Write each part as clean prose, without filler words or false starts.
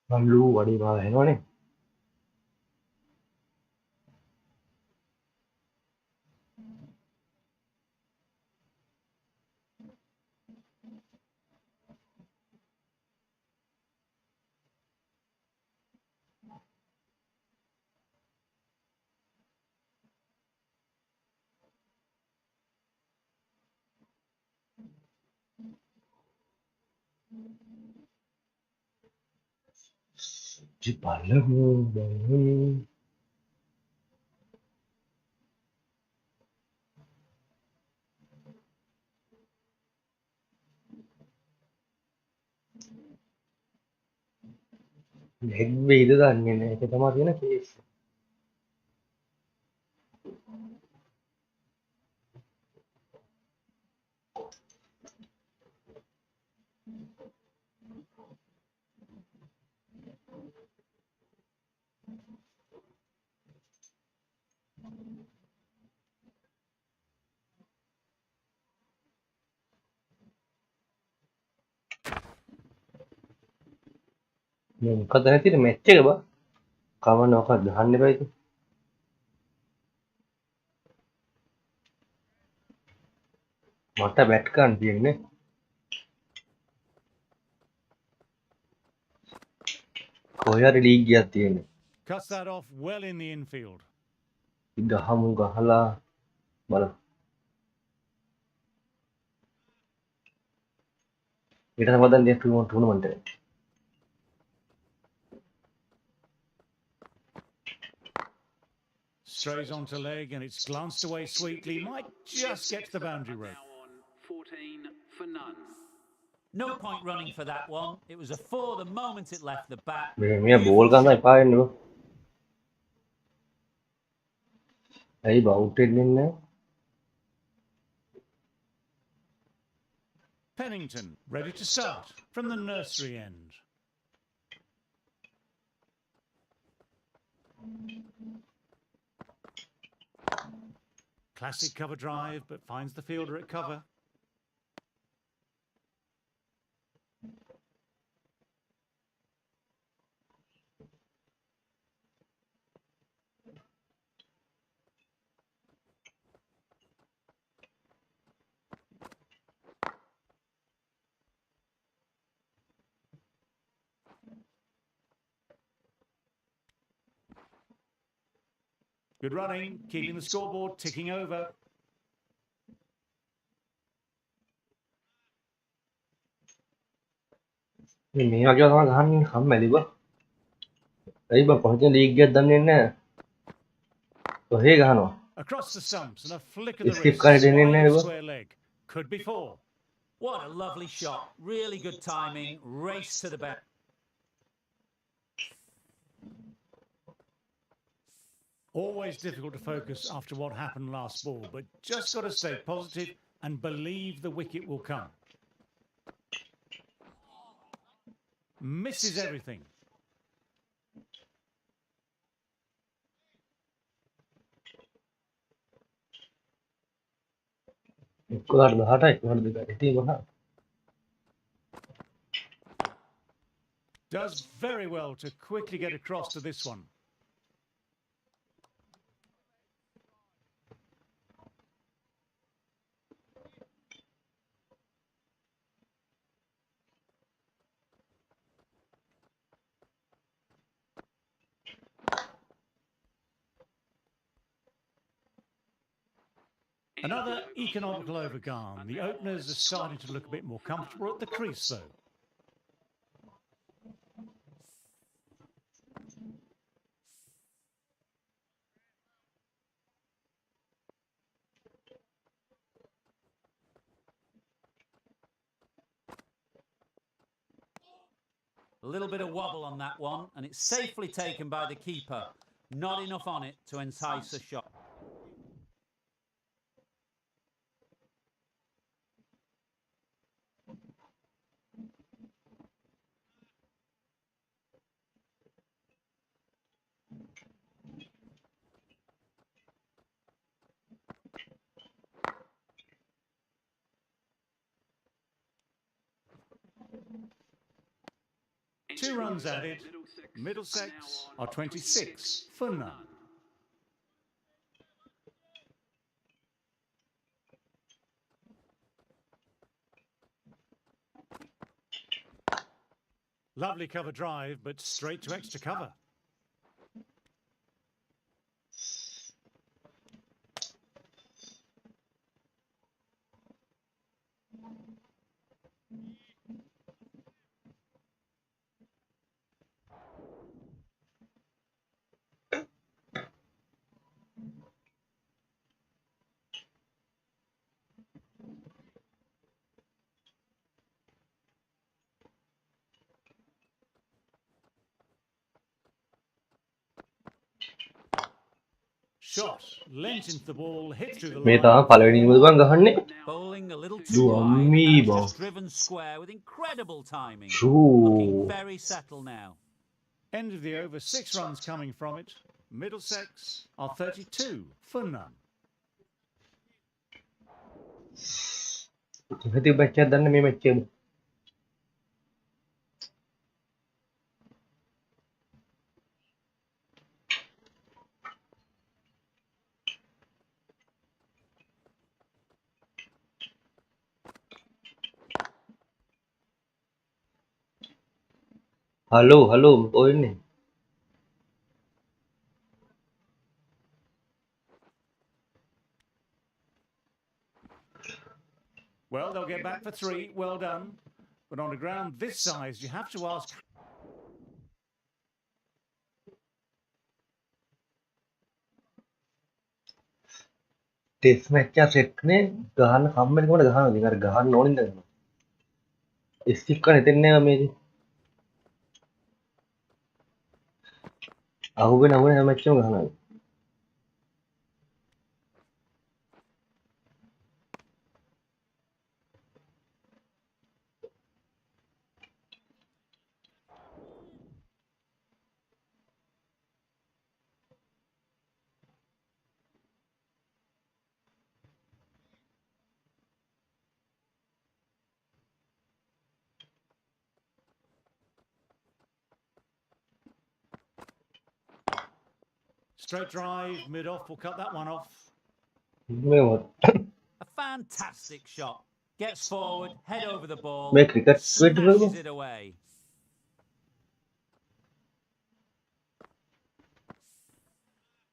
Lalu wadi malah no nih. Jepalamu bangun. Heavy itu kan ini kita mati na case. Kata nanti match ke ba? Kawan aku dahan ni ba itu? Mata bat kan dia ni. Koya league ya dia ni. Cuts that off well in the infield. Dahamu gahala bala. Kita sama dan dia tournament ni. Strays onto leg and it's glanced away sweetly. Might just get to the boundary rope. 14 for none. No point running for that one. It was a 4 the moment it left the bat. Memang ball kan tak pakai ni. Ay bautin ni na. Pennington ready to start from the nursery end. Classic cover drive, but finds the fielder at cover. Good running, keeping the scoreboard ticking over. Mình học cho nó hắn khám mày đi bác. Đấy bà có trên đi kia đâm lên nè. Có hết cả nó. Across the stumps and a flick of the Skip wrist, कर देने wide ने of बा. square leg. Could be 4. What a lovely shot. Really good timing. Race to the bat. Always difficult to focus after what happened last ball, but just got to stay positive and believe the wicket will come. Misses everything. एक बार हटा एक बार दिखा देती है वहाँ. Does very well to quickly get across to this one. Another economical overgone. The openers are starting to look a bit more comfortable at the crease, though. A little bit of wobble on that one, and it's safely taken by the keeper. Not enough on it to entice a shot. 2 runs added. Middlesex are 26 for none. Lovely cover drive, but straight to extra cover. Shot, lent into the ball, hit through the මේ line. තමයි පළවෙනි ඉනිමද බං ගහන්නේ. Bowling a little Du too wide, and amiibo. that's just driven square with incredible timing. Shoo. Looking very settled now. End of the over, 6 runs coming from it. Middlesex are 32 for none. ඉතින් match එකක් දන්න මේ match එක. Hello මොකෝ වෙන්නේ? Well, they'll get back for 3. Well done. But on a ground this size, you have to ask... test match එක set නේ ගහන්න කම්මැලි කොහොමද ගහනවා ඉතින් අර ගහන්න ඕනින්ද ගන්නවා. ස්ටික් කරන් හිතෙන්නේ නැහැ මේකේ. අහුවෙන හැම මැච් එකම ගහනවා. Straight drive, mid-off, will cut that one off. මේ A fantastic shot. Gets forward, head over the ball, මේ cricket වෙඩ් smashes it away.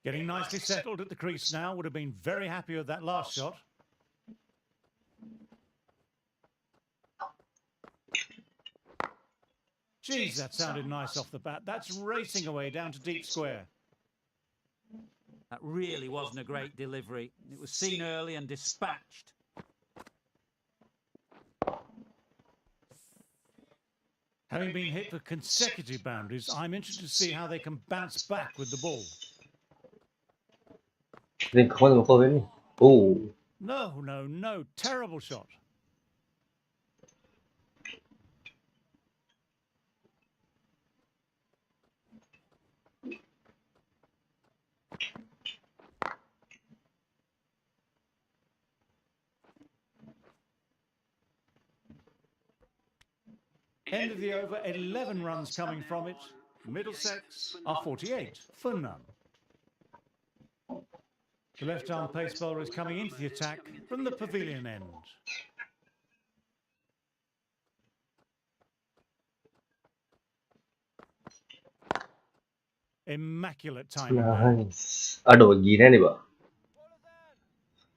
Getting nicely settled at the crease now. Would have been very happy with that last shot. Geez, that sounded nice off the bat. That's racing away down to deep square. That really wasn't a great delivery. It was seen early and dispatched. Having been hit for consecutive boundaries, I'm interested to see how they can bounce back with the ball. ඉතින් කොහොමද මොකෝ වෙන්නේ? ඕ No. Terrible shot. End of the over, 11 runs coming from it. Middlesex are 48 for none. The left-arm pace bowler is coming into the attack from the pavilion end. Immaculate timing. nice. අඩෝ ගියේ නෑනේ බා.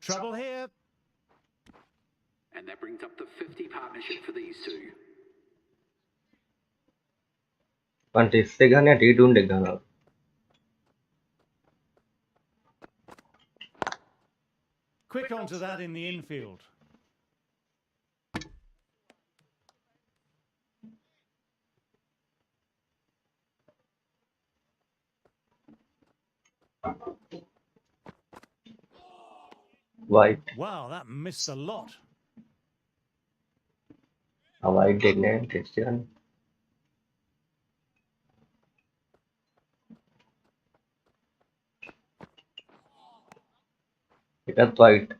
Trouble here. And that brings up the 50 partnership for these two. මං test එක ගහන්නේ T20 එක ගහනවා. Quick onto that in the infield. White. Wow, that missed a lot. white දෙන්නේ ටෙස්ට් එකනේ. එකත් white.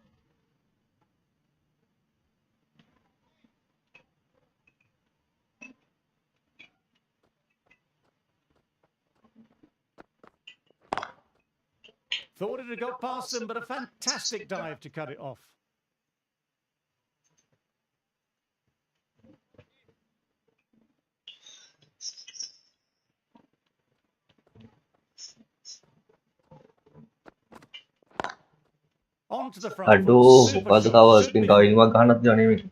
Thought it had got past them, but a fantastic dive to cut it off. On to the front Aduh, foot. Super bukan shot. kawat Should be tinggal ini full. mah ganas jangan ini.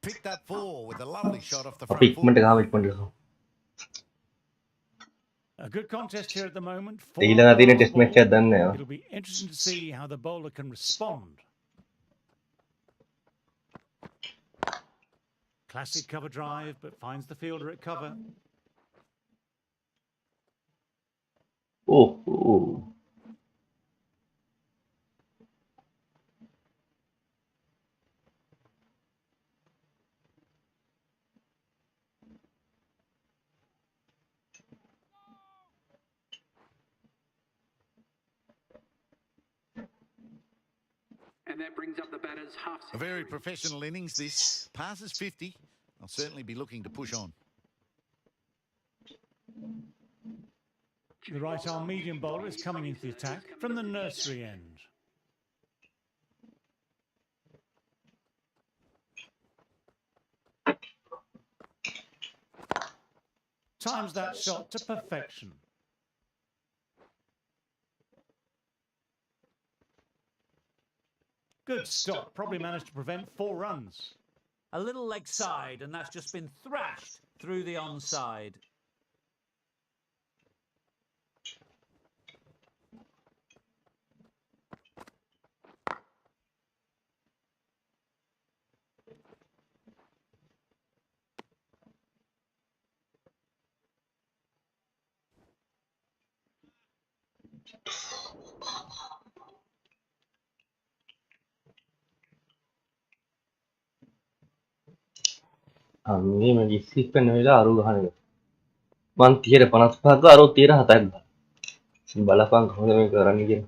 Picked that four with a lovely shot off the Tapi front foot. pigment dulu. A good contest here at the moment. Tinggal nanti ini test match dan ya. It'll be interesting to see how the bowler can respond. Classic cover drive, but finds the fielder at cover. Oh. And that brings up the batter's half A century. very professional innings this. Passes 50. I'll certainly be looking to push on. The right arm medium bowler is coming into the attack from the nursery end. Times that shot to perfection. Good stop. Probably managed to prevent 4 runs. A little leg side, and that's just been thrashed through the onside. Ini lagi sipen nila aru gahan. Man 350 ka aru 13 hatag. Balapang ko na karan ni.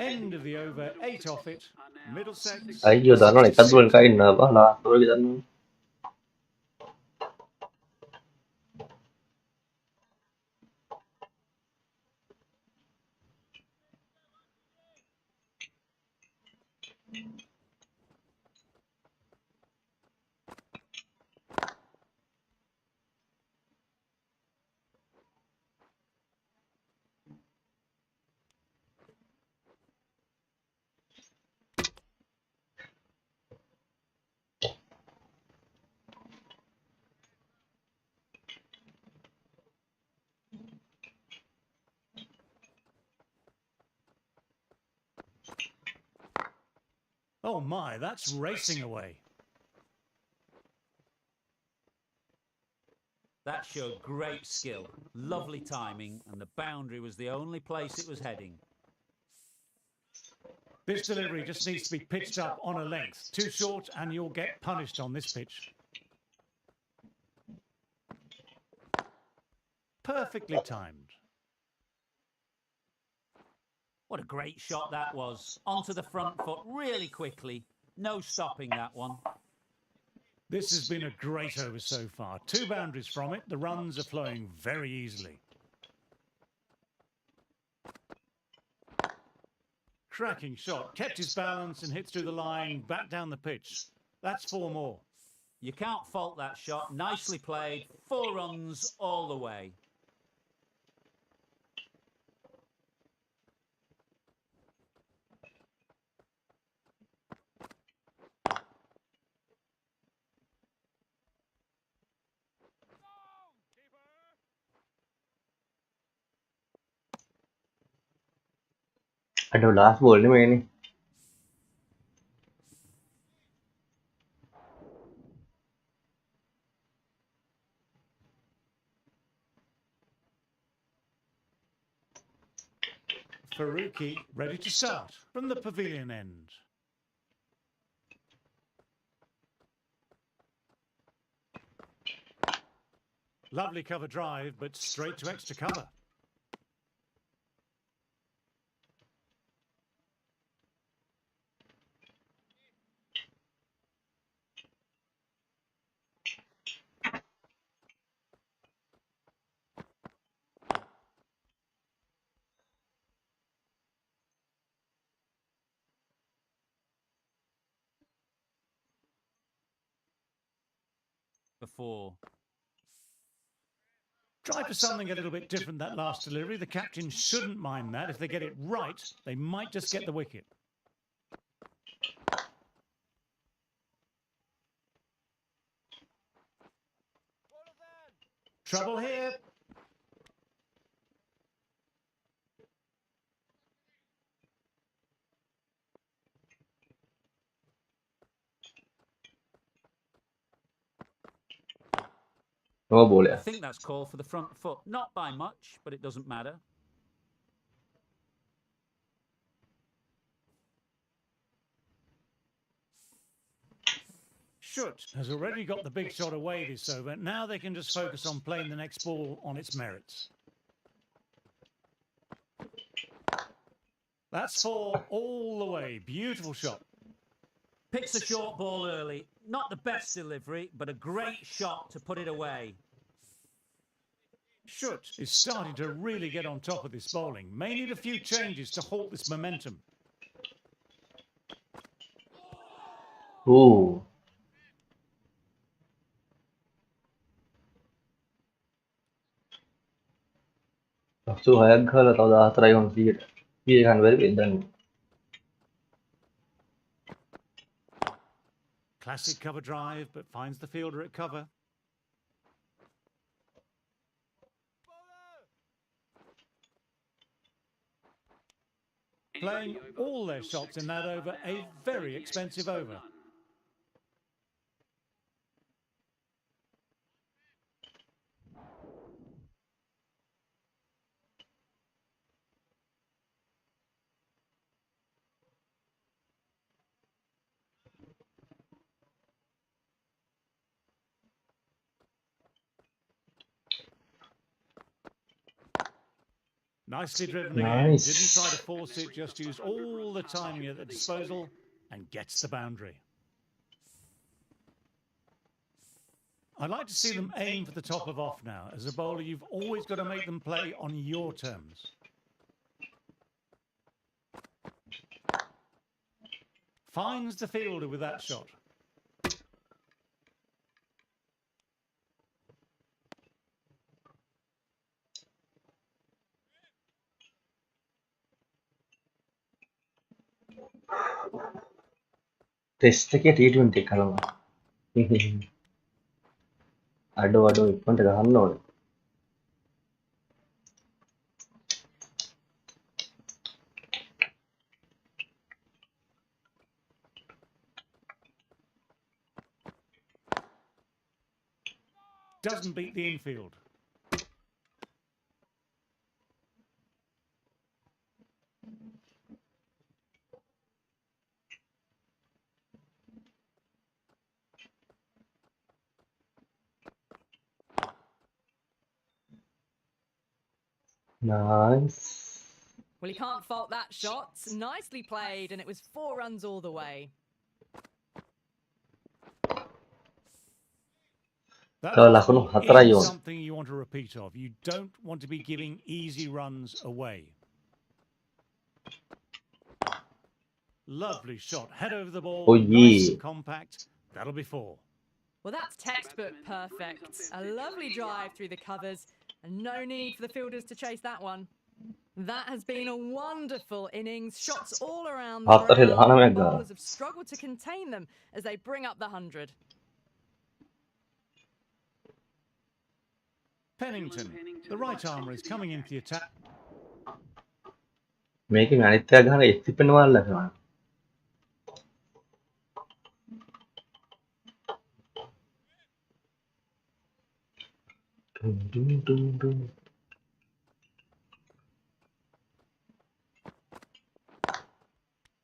End of the over. 8 off it. Middlesex. Ayo dano ikat dulu kain na ba lah tuh kita nu. Oh my, that's racing away. That showed great skill, lovely timing, and the boundary was the only place it was heading. This delivery just needs to be pitched up on a length. Too short and you'll get punished on this pitch. Perfectly timed. What a great shot that was. Onto the front foot really quickly. No stopping that one. This has been a great over so far. 2 boundaries from it. The runs are flowing very easily. Cracking shot. Kept his balance and hit through the line, back down the pitch. That's 4 more. You can't fault that shot. Nicely played. 4 runs all the way. Aduh last ball ni main ni. Faruqi ready to start from the pavilion end. Lovely cover drive, but straight to extra cover. before. Try for something a little bit different that last delivery. The captain shouldn't mind that. If they get it right, they might just get the wicket. Trouble here. No ball I है. think that's called for the front foot. Not by much, but it doesn't matter. Schutt has already got the big shot away this over. Now they can just focus on playing the next ball on its merits. That's 4 all the way. Beautiful shot. Picks a short ball early. Not the best delivery, but a great shot to put it away. Schutt is starting to really get on top of this bowling. May need a few changes to halt this momentum. Ooh. So hayaghala tawda hatray on cricket. He can very well done. Classic cover drive, but finds the fielder at cover. Playing all their shots in that over, a very expensive over. Nicely driven again. Nice. Didn't try to force it, just used all the timing at the disposal and gets the boundary. I'd like to see them aim for the top of off now. As a bowler, you've always got to make them play on your terms. Finds the fielder with that shot. Test එකේ T20 කරනවා. අඩෝ ඉක්මනට ගහන්න ඕනේ. Doesn't beat the infield. Nice. Well, you can't fault that shot. Nicely played, and it was 4 runs all the way. That So, lakon last ball hatray is yun. something you want a repeat of. You don't want to be giving easy runs away. Lovely shot. Head over the ball. Oh, Nice yeah. and compact. That'll be 4. Well, that's textbook perfect. A lovely drive through the covers, and no need for the fielders to chase that one. That has been a wonderful innings. Shots all around the After his ground. The Hanamega. bowlers have struggled to contain them as they bring up the 100. Pennington, the right armour, is coming into the attack. මේකෙ අනිත්‍යය ගහන එස්තිපෙන වල්ල කරනවා. Dum, dum, dum, dum.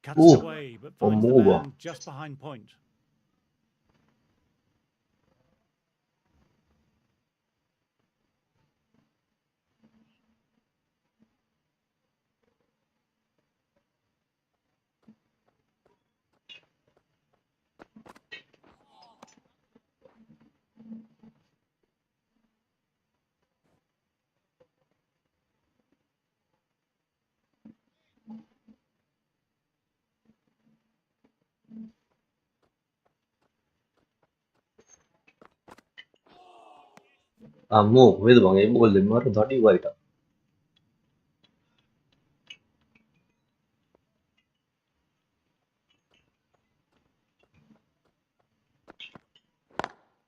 Cuts Ooh, away, but finds the Omuba. man just behind point. අම්මෝ කොහෙද බං ඒ ball දෙන්න මට දඩි white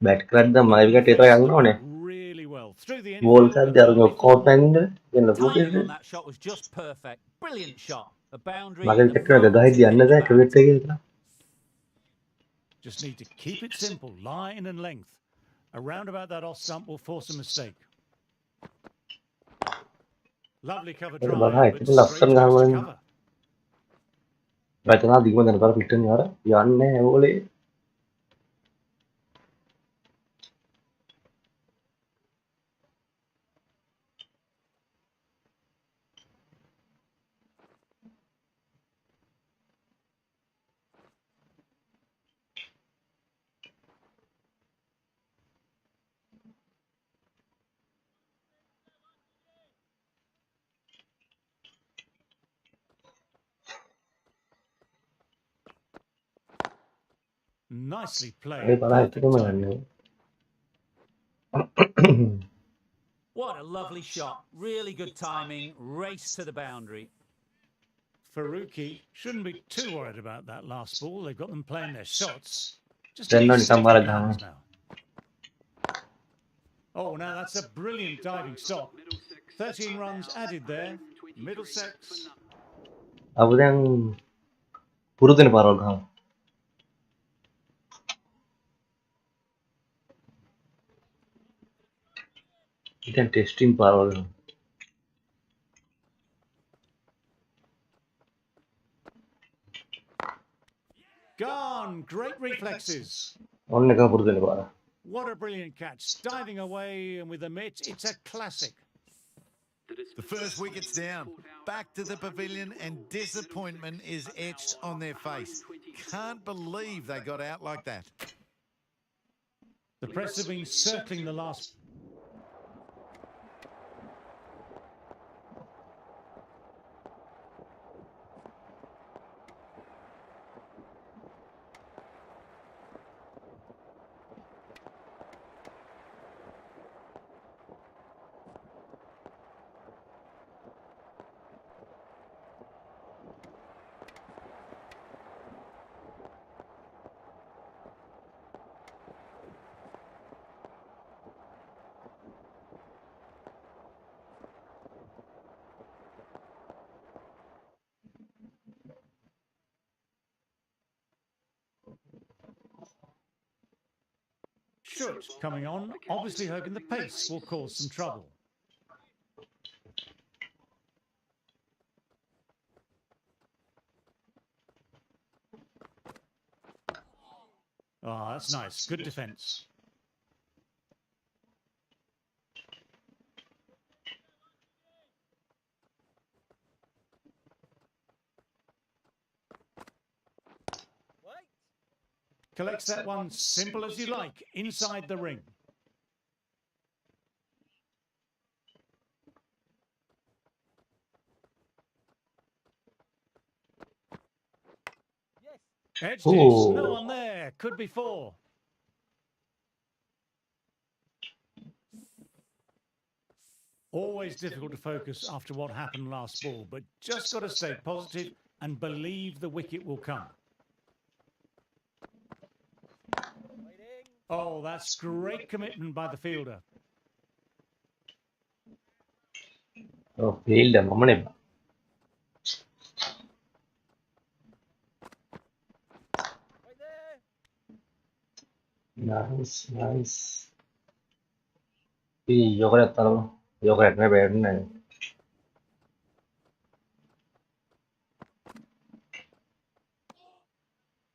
bat කරද්ද මම විකට ඒතර යන්න ඕනේ Really well through the ball infield. කරද්දී අර කෝට් නැගින්ද වෙන Timing ලොකු on that shot was just perfect. Brilliant shot. A boundary. මගේ the විකට එක moment ගහයිද it යන්න hit the බෑ bat. ක්‍රිකට් එකේ විතර Just need to keep it simple, line and length. Around about that off stump will force a mistake. Lovely cover Well, drive, but hi, but people love straight some goes to government. cover. රචනා දිගම දෙන පාර පිට්ටන් යාර යන්නේ ඕලේ Nicely ඒ played. පාර Perfect හිතටම timing. යන්නේ What a lovely shot. Really good timing. Race to the boundary. Faruqi shouldn't be too worried about that last ball. They've got them playing their shots. Just Then need no to නිකන් stick බාර to ගහනවා plans now. Oh, now that's a brilliant diving stop. 13 runs added there. Middlesex. අපු දැන් පුරුදුනේ පාරවල් ගහනවා ඉතින් testing පාරවල් ගහනවා Gone. Great reflexes. ඔන්න එක පුරුදුනේ පාර What a brilliant catch. Diving away and with a mitt. It's a classic. The first wicket's down. Back to the pavilion and disappointment is etched on their face. Can't believe they got out like that. The press have been circling the last. Shoot coming on, obviously hoping the pace will cause some trouble. Oh, that's nice. Good defence. Collects that one simple as you like, inside the ring. Edged it. No one there. Could be four. Always difficult to focus after what happened last ball, but just got to stay positive and believe the wicket will come. Oh, that's great commitment by the fielder. ඔව් field මමනේ nice nice ඊ යෝගරත් තරම යෝගරත් නේ බෑන්නේ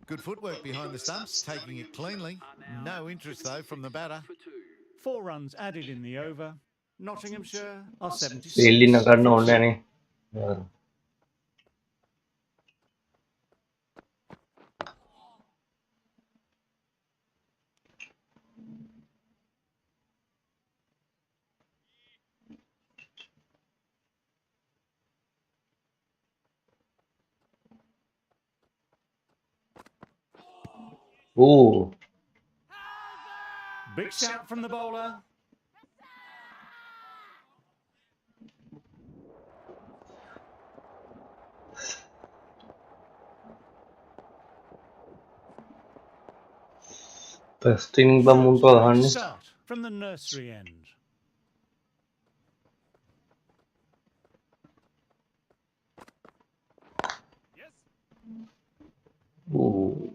Good footwork behind the stumps, taking it cleanly. No interest, though, from the batter. 4 runs added in the over. Nottinghamshire are 76. Field ඉන්න ගන්න ඕනේ නේ ඕ Big shout from the bowler. First inning banguntua Great ගහන්නේ. start from the nursery end. Ooh.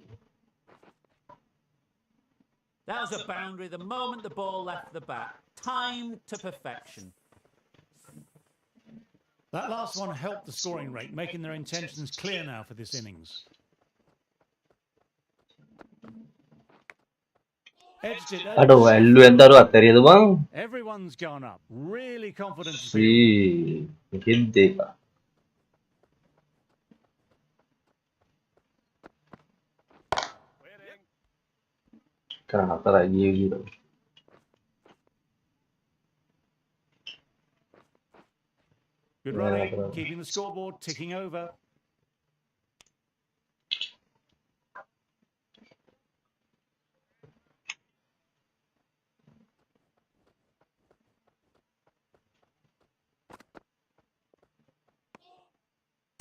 That was a boundary the moment the ball left the bat. Timed to perfection. That last one helped the scoring rate, making their intentions clear now for this innings. Edged it අඩෝ over. ඇල්ලුවෙන් දරුව අතරියද බං? Everyone's gone up. Really confident field. මේකෙත් දෙක. කරන අතරයි ගියේ විදියට. Good Yeah, running, bravo. keeping the scoreboard ticking over.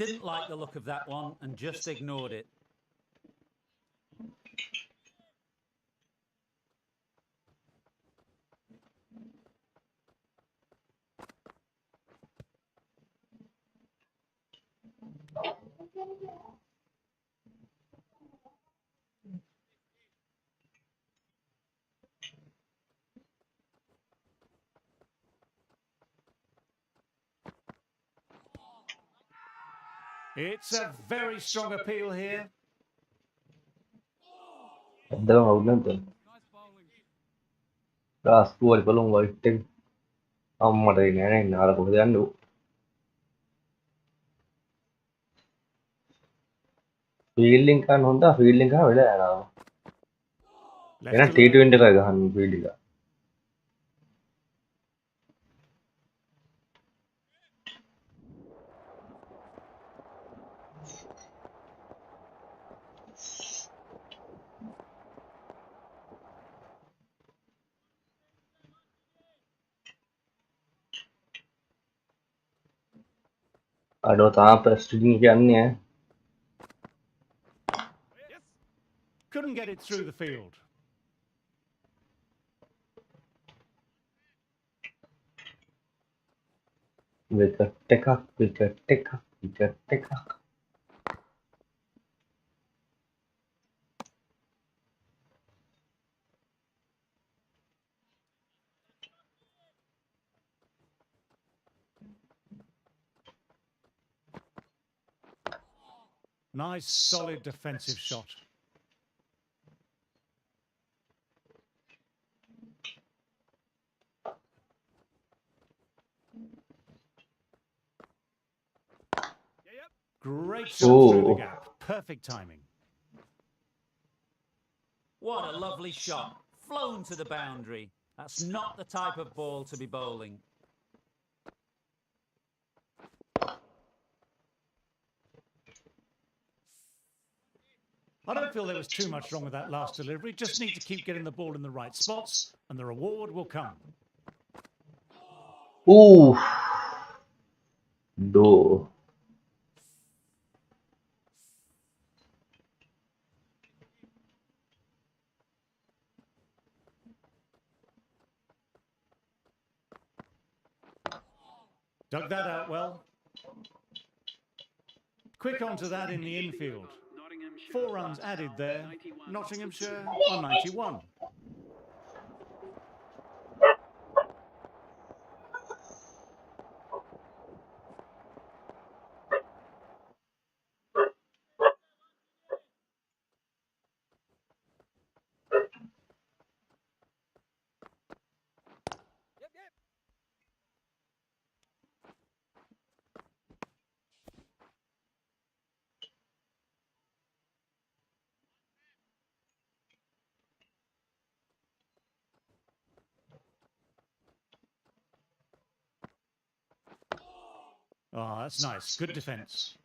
Didn't like the look of that one and just ignored it. It's a very strong appeal here. ඇත්තටම අවුල් නැද්ද? රාස්තු වල බලමු වයිට් එක. අම්මට එන්නේ නැහැ නේ නාල කොහෙද යන්නේ? ෆීල්ඩින් කරන්න හොඳ ෆීල්ඩින් කරා වෙලා යනවා. Left එහෙනම් to left. T20 එකයි ගහන්නේ ෆීල්ඩ් එක. අඩෝ තාම ප්‍රස්ටින් කියන්නේ ඈ. Couldn't get it through the field. Wicket එකක්. Nice, solid defensive shot. Great shot through the Ooh. gap. Perfect timing. What a lovely shot. Flown to the boundary. That's not the type of ball to be bowling. I don't feel there was too much wrong with that last delivery. Just need to keep getting the ball in the right spots, and the reward will come. Ooh. Do. Dug that out well. Quick onto that in the infield. 4 runs added there. Nottinghamshire 191. Oh, that's nice. Good defence.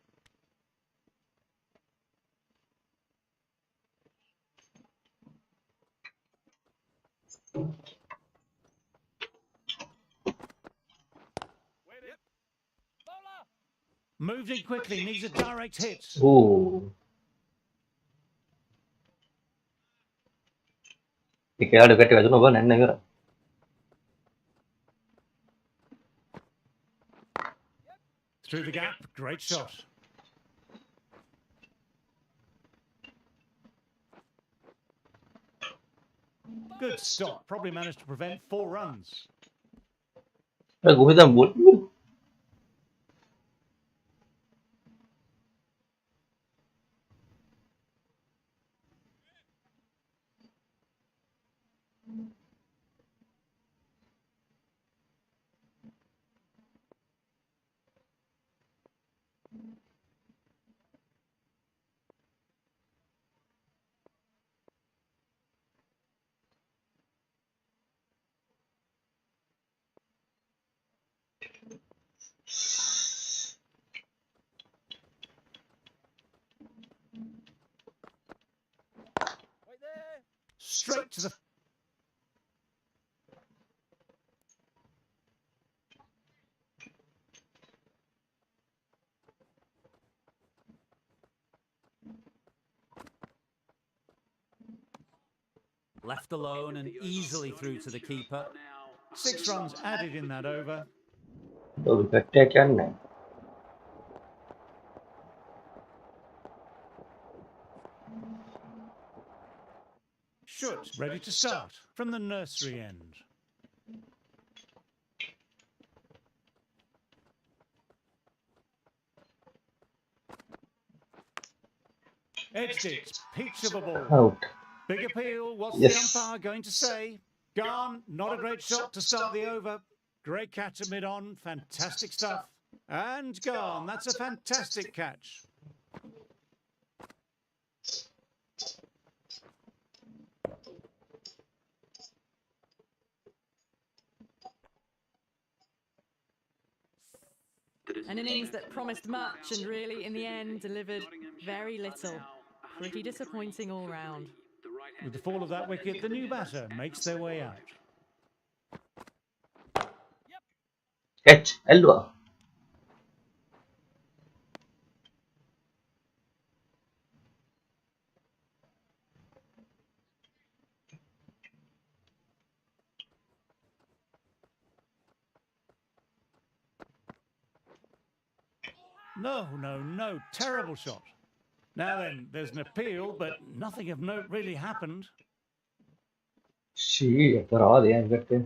Moved in quickly, needs a direct hit. Ooh. එයාට ගැට වැදුණා බා නැන්න කරා. Through the gap, great shot. Good stop, probably managed to prevent 4 runs. ඒ කොහෙද ball? Straight to the... Left alone and easily through to the keeper. 6 runs added in that over. ඔය wicket එකක් යන්නේ. Shoot, ready to start from the nursery end. Edged it, peach of a ball. Out. Big appeal, what's Yes. the umpire going to say? Gone, not a great shot to start the over. Great catch at mid-on, fantastic stuff. And gone, that's a fantastic catch. An innings that promised much and really, in the end, delivered very little. Pretty disappointing all round. With the fall of that wicket, the new batter makes their way out. Catch. ඇල්ලුවා. No, terrible shot. Now then, there's an appeal, but nothing of note really happened. ෂී අපරාධ යන් ගැටේ.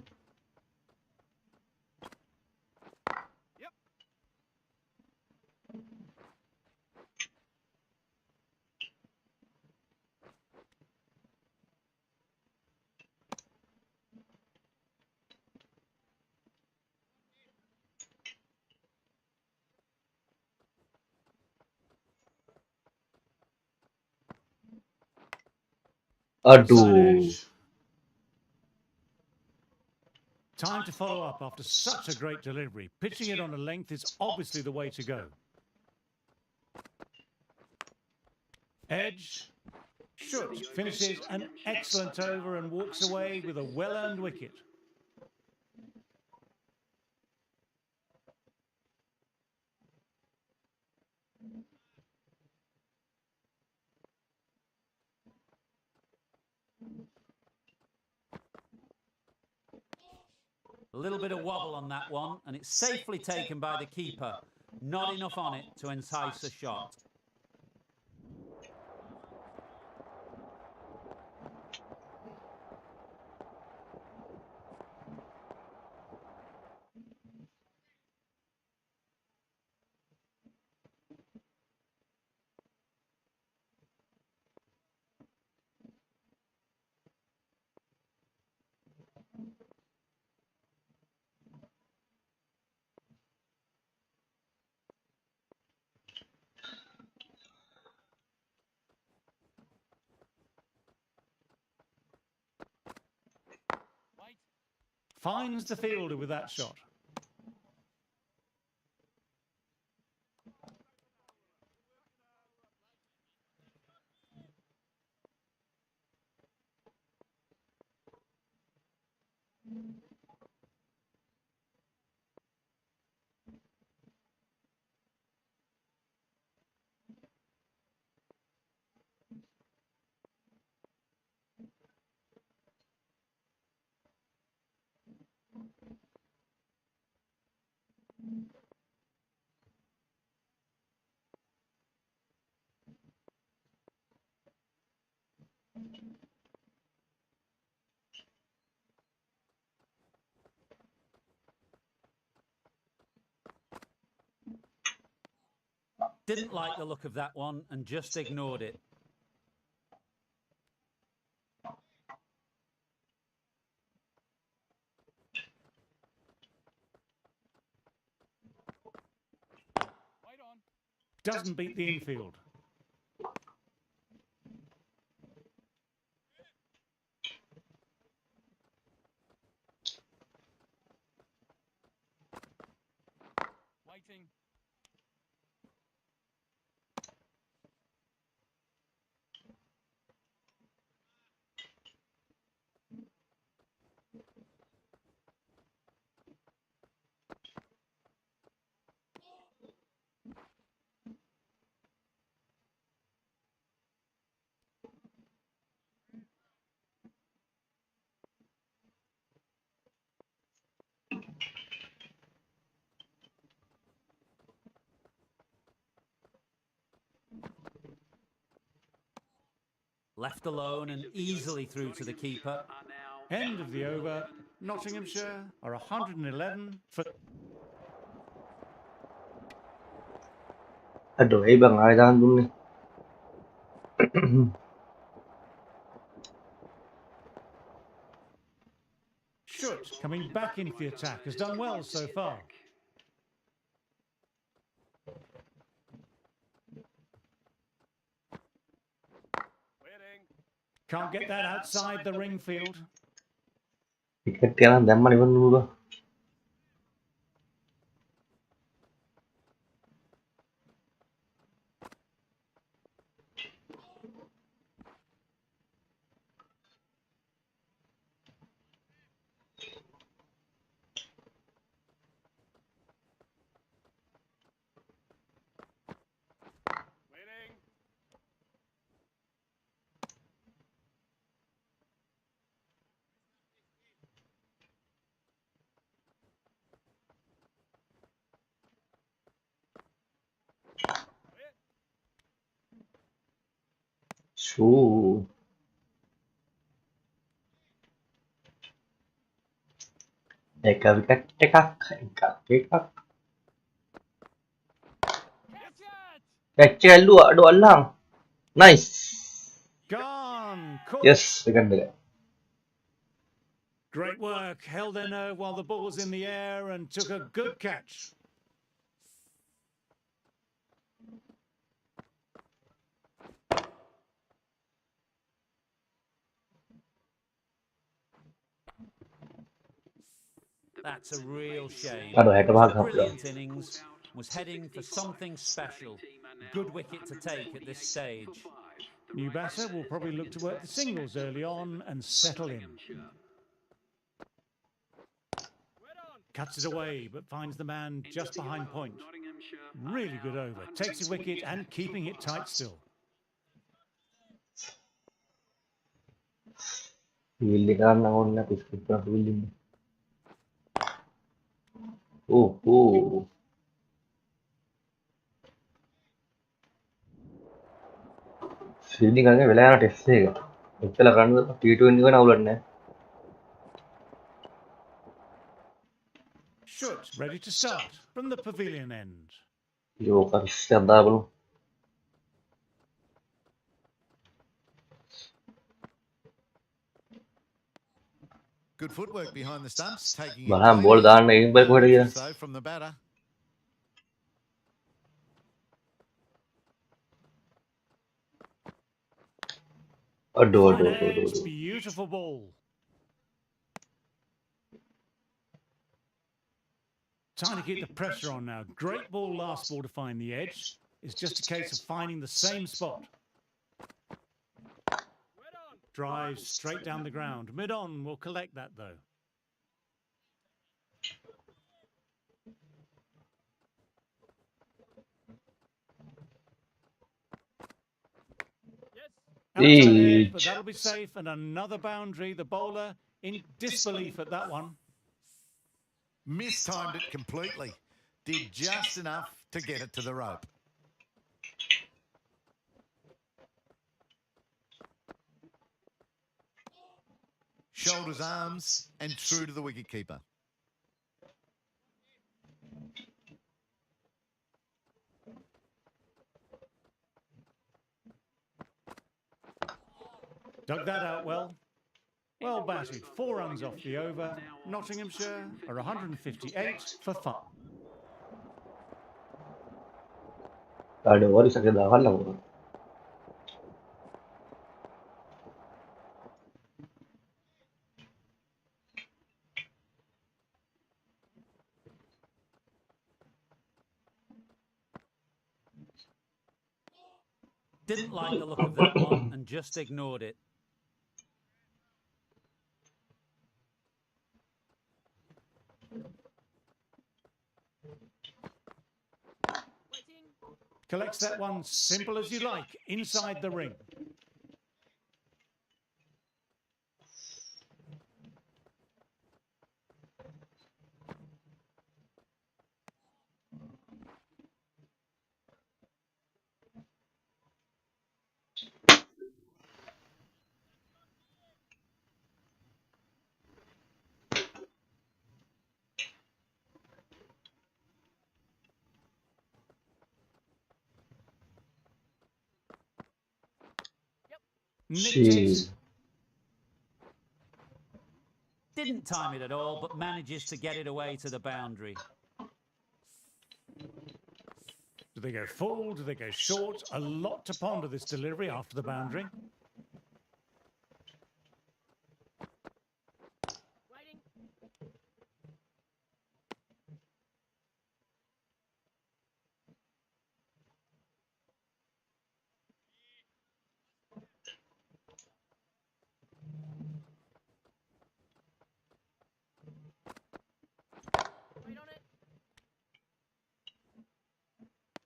අඩු. Side edge. Time to follow up after such a great delivery. Pitching it on a length is obviously the way to go. Edge. Shoot finishes an excellent over and walks away with a well-earned wicket. A little bit of wobble on that one, and it's safely taken by the keeper. Not enough on it to entice a shot. Finds the fielder with that shot. Didn't like the look of that one and just ignored it. Doesn't beat the infield. Left alone and easily through to the keeper. End of the over. Nottinghamshire are 111 for... Aduh, bang, ada tangan dulu nih. Shoot, coming back into the attack, has done well so far. Can't get that outside the ring field. Ketialan teman iban dulu. Su. Eka wicket tekak. Kecil dua lang. Nice. Gone. Caught. Yes, second wicket. Great work. Held their nerve while the ball was in the air and took a good catch. That's a real shame. Aduh, hacker It was a banget. brilliant innings. Was heading for something special. Good wicket to take at this stage. New batter will probably look to work the singles early on and settle in. Cuts it away, but finds the man just behind point. Really good over. Takes a wicket and keeping it tight still. Fielding kan naon na piskin pa fielding. Oh. Fielding kan விளையாட test එක. මෙච්චර රන් T20 එක නවුලන්නේ නැහැ. Shoot, ready to start from the pavilion end. Joker siapa belum? Good footwork behind the stumps, taking it Malah cleanly. ball දාන්න ඉන් බල් කොහෙද ගියා? So from the batter. Aduh. Fine edge, beautiful ball. Time to keep the pressure on now. Great ball last ball to find the edge. It's just a case of finding the same spot. Drives straight down the ground. Mid-on will collect that though. Outside edge, but that'll be safe. And another boundary. The bowler in disbelief at that one. Mistimed it completely. Did just enough to get it to the rope. Shoulders, arms, and true to the wicketkeeper. Dug that out well. Well batted. 4 runs off the over. Nottinghamshire are 158 for 5. Ada waris sakit dahan lah. Didn't like the look of that one and just ignored it. Collects that one simple as you like, inside the ring. Nicked Jeez. it. Didn't time it at all, but manages to get it away to the boundary. Do they go full? Do they go short? A lot to ponder this delivery after the boundary.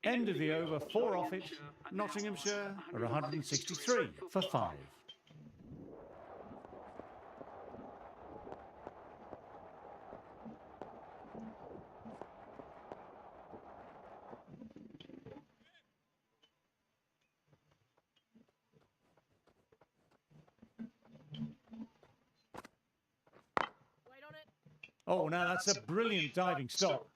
End of the over, 4 off it. Nottinghamshire are 163 for 5. Oh, now that's a brilliant diving stop.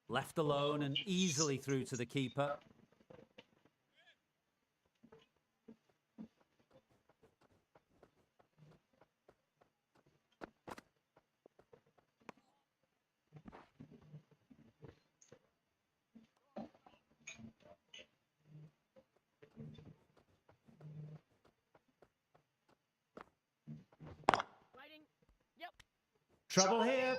Left alone and easily through to the keeper. Trouble here.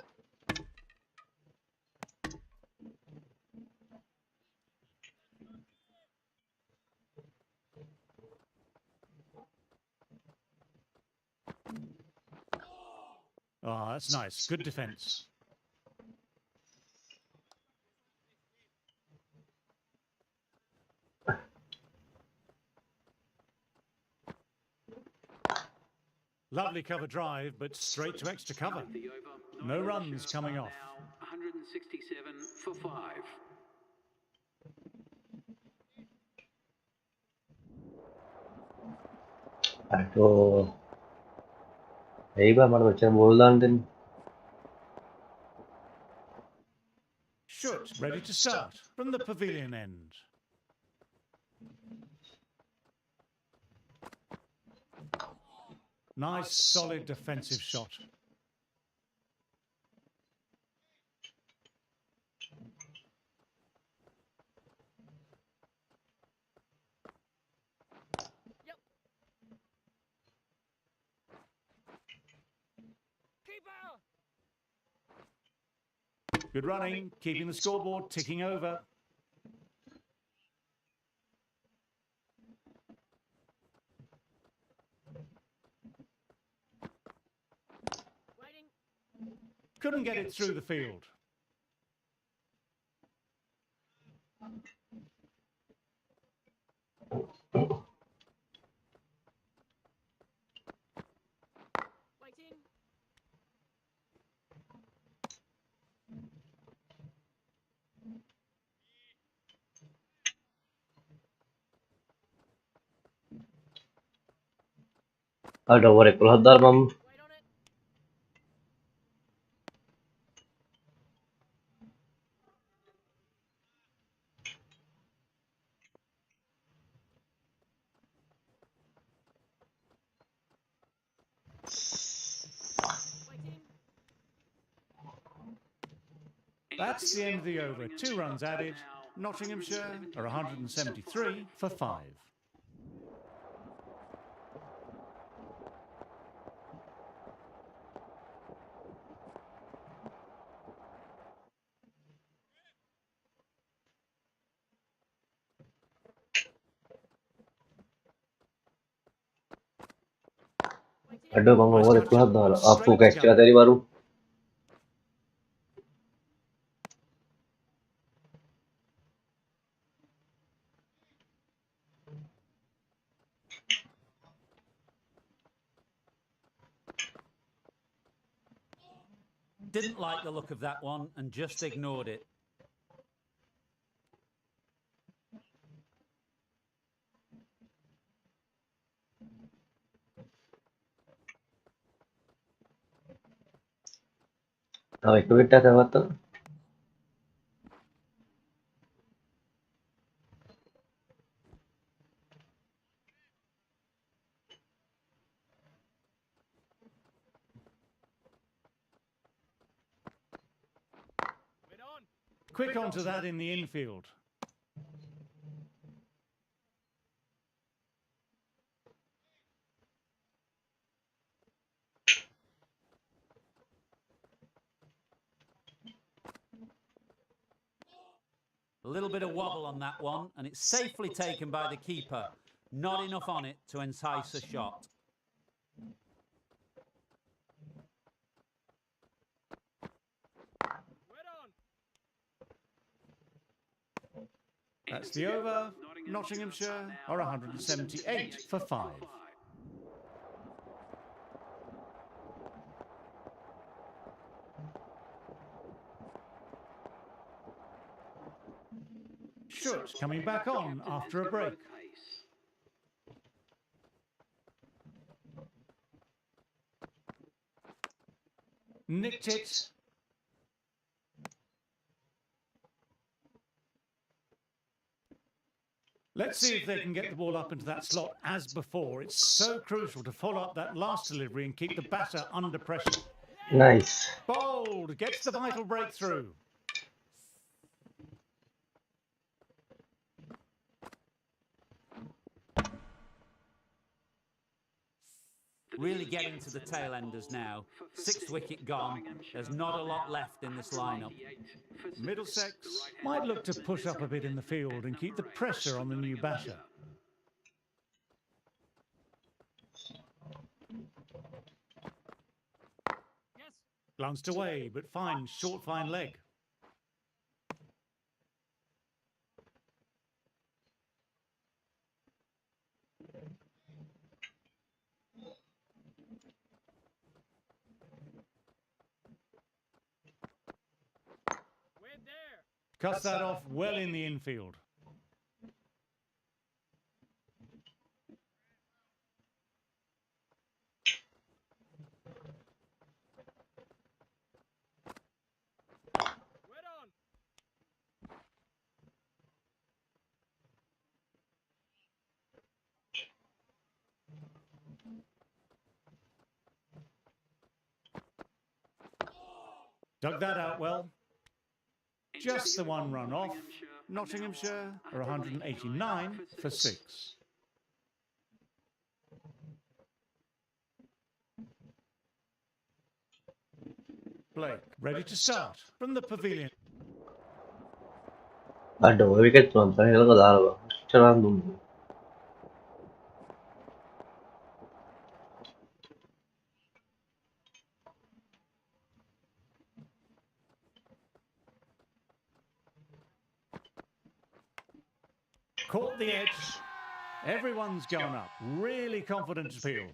Oh, that's nice. Good defence. Lovely cover drive, but straight to extra cover. No runs coming off. 167 for 5. Aduh. Iba mana baca bola dan Shoot, ready to start from the pavilion end. Nice, solid defensive shot. Good running, keeping the scoreboard ticking over. Couldn't get it through the field. ada warek pelahar mam. That's the end of the over. 2 runs added. Nottinghamshire are 173 for 5. Ada bang Nice over touch eklah up, dah. went Apa straight to catch cover. tadi baru? Didn't like the look of that one and just ignored it. Nah, itu kita sama tu. Quick onto that in the infield. A little bit of wobble on that one, and it's safely taken by the keeper. Not enough on it to entice a shot. That's the over. Nottinghamshire are 178 for 5. Schutz coming back on after a break. Nicked it. Let's see if they can get the ball up into that slot as before. It's so crucial to follow up that last delivery and keep the batter under pressure. Nice. Bold, gets the vital breakthrough. Really getting to the tail enders now. 6th wicket gone. There's not a lot left in this lineup. Middlesex might look to push up a bit in the field and keep the pressure on the new batter. Glanced away, but finds short fine leg. Cuts that off well in the infield. Dug that out well. Just the 1 run off. Nottinghamshire are 189 for 6. Blake ready to start from the pavilion. Ada wicket tu, tadi kalau dah lah. Cerah tu. Caught the edge. Everyone's gone up. Really confident appeal.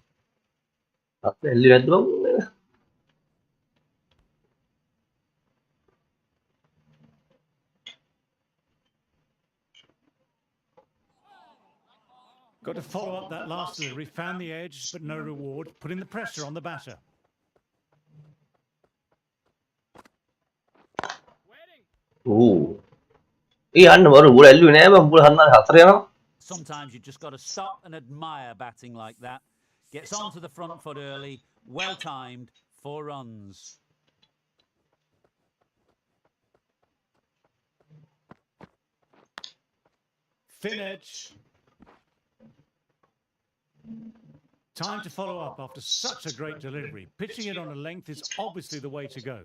Apa yang lihat tu? Got to follow up that last delivery. Found the edge, but no reward. Putting the pressure on the batter. Anda baru bola elok ni, bang bola hantar hasri na. Sometimes you just got to stop and admire batting like that. Gets onto the front foot early. Well timed. 4 runs. Thin edge. Time to follow up after such a great delivery. Pitching it on a length is obviously the way to go.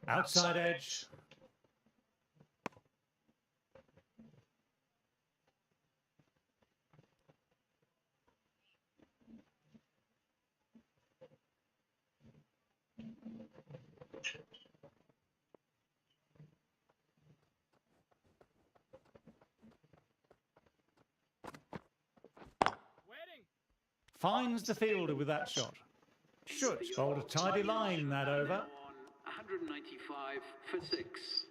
Outside edge. Finds the fielder with that shot. Should bowled a tidy line that over. 195 for 6.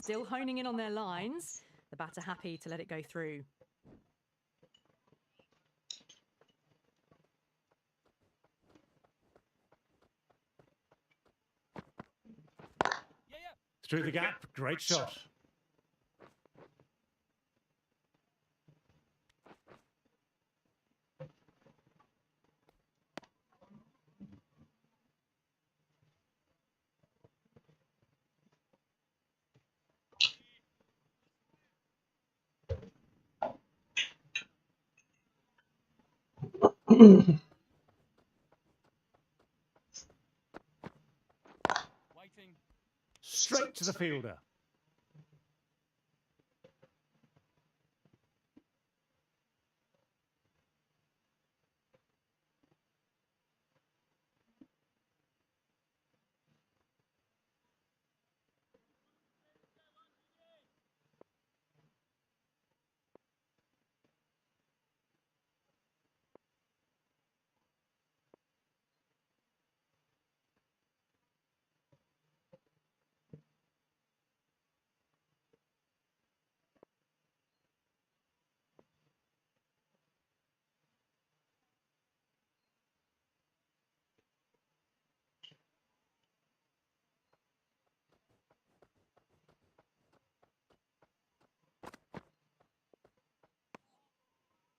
Still honing in on their lines. The batter happy to let it go through. Through the gap. Great shot. Straight to the fielder.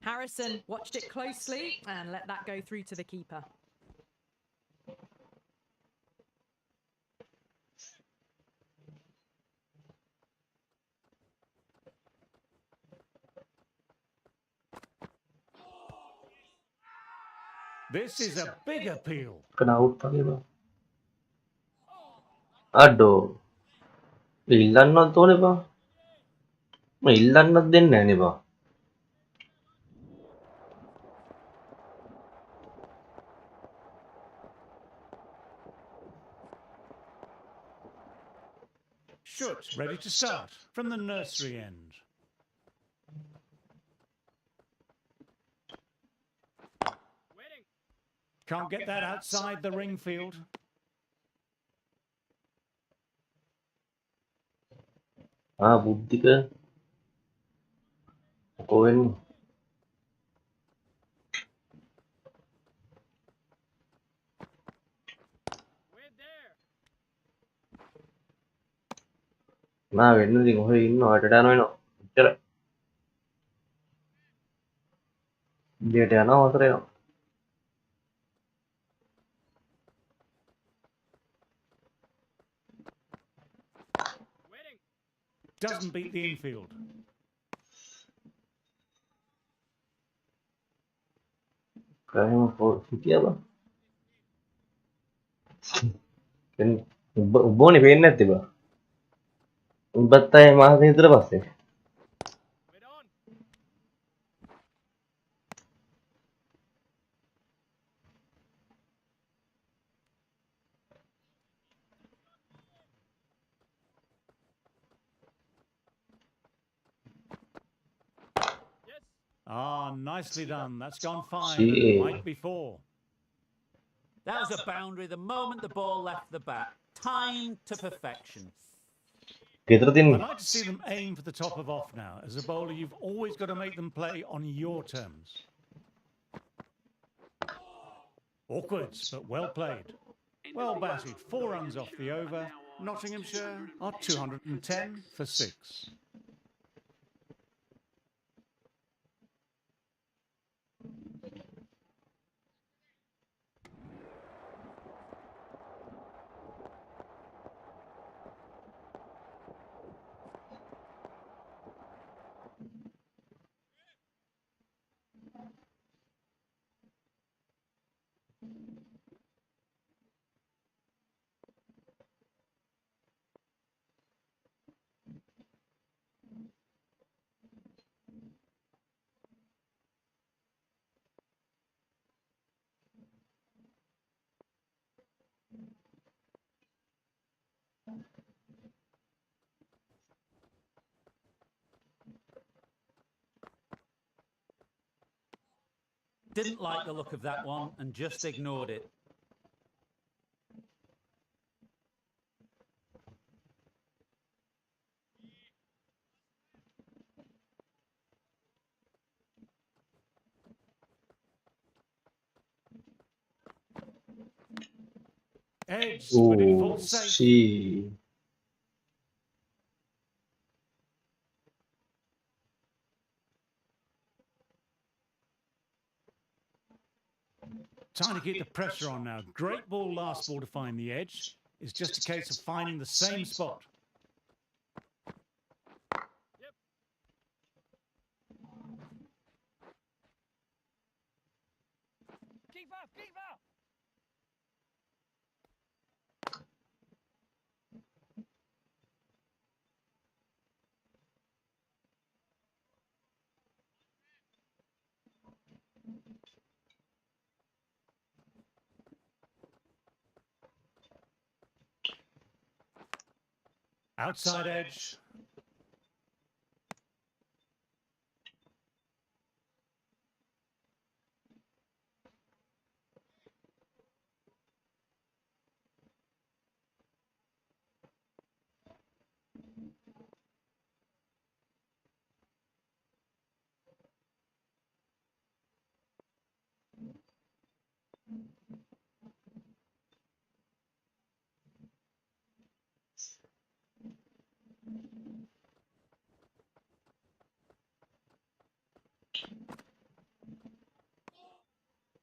Harrison watched it closely and let that go through to the keeper. This is a big appeal. Kena out lagi bang. Aduh. ඉල්ලන්නත් ඕනේ බං. මම ඉල්ලන්නත් දෙන්නේ නැහැ නේ බං. Should ready to start from the nursery end. Can't get that outside the ring field. බුද්ධික කොහෙන්ද? වෙන්න ඉතින් ඔහෙ ඉන්නවා අටට යනවා එනවා. එච්චර. ඉන්දියට යනවා වතර එනවා. Doesn't beat the infield. කෑම හිටියා බං. දැන් උඹෝනේ පේන්නේ නැත්තේ බං. Battaglia más dentro base. Ah, nicely done. That's gone 5 Sí. and might be 4. That was a boundary the moment the ball left the bat. Timed to perfection. ¿Qué otro I'd tiene? like to see them aim for the top of off now. As a bowler, you've always got to make them play on your terms. Awkward, but well played. Well batted. 4 runs off the over. Nottinghamshire are 210 for 6. Didn't like the look of that one and just ignored it. Edged, but it falls safe. Sí. Time to keep the pressure on now. Great ball last ball to find the edge. It's just a case of finding the same spot. Outside edge.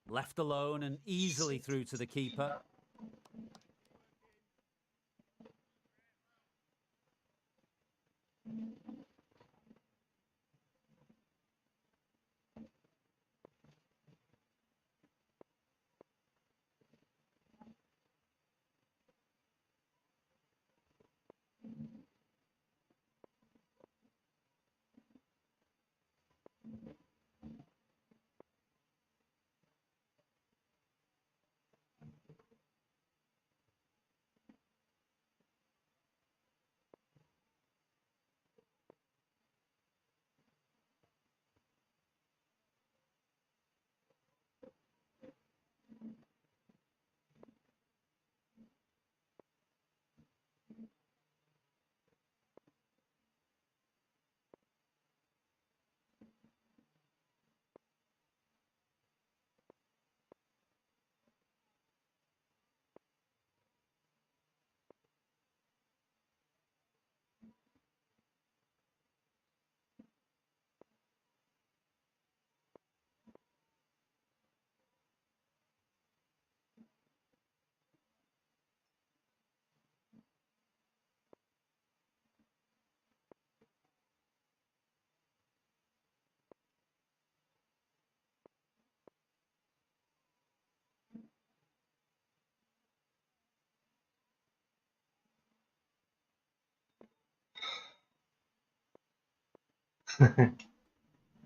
Left alone and easily through to the keeper.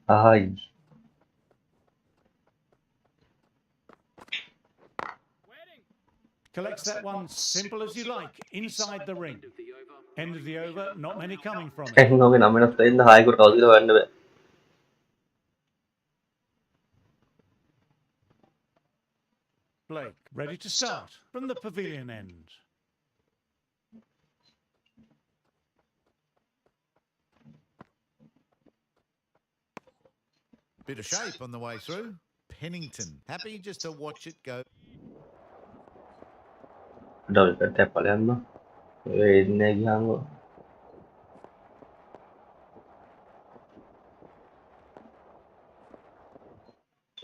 Ai. Collects that one simple as you like, inside the ring. End of the over, not many coming from it. Noge namena stayinda haayikura kawsila wenda be. Blake, ready to start from the pavilion end. Bit of shape on the way through. Pennington, happy just to watch it go. Udah wicket teppale amma. Inne giham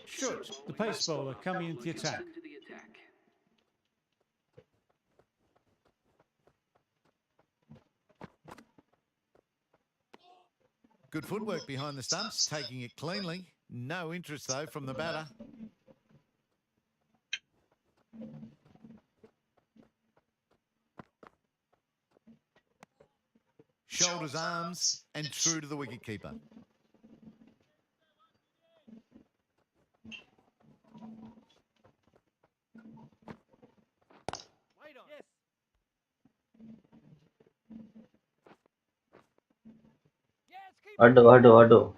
Shoot, the pace bowler coming into the attack. Good footwork behind the stumps, taking it cleanly. No interest, though, from the batter. Shoulders, arms, and true to the wicketkeeper. Adu.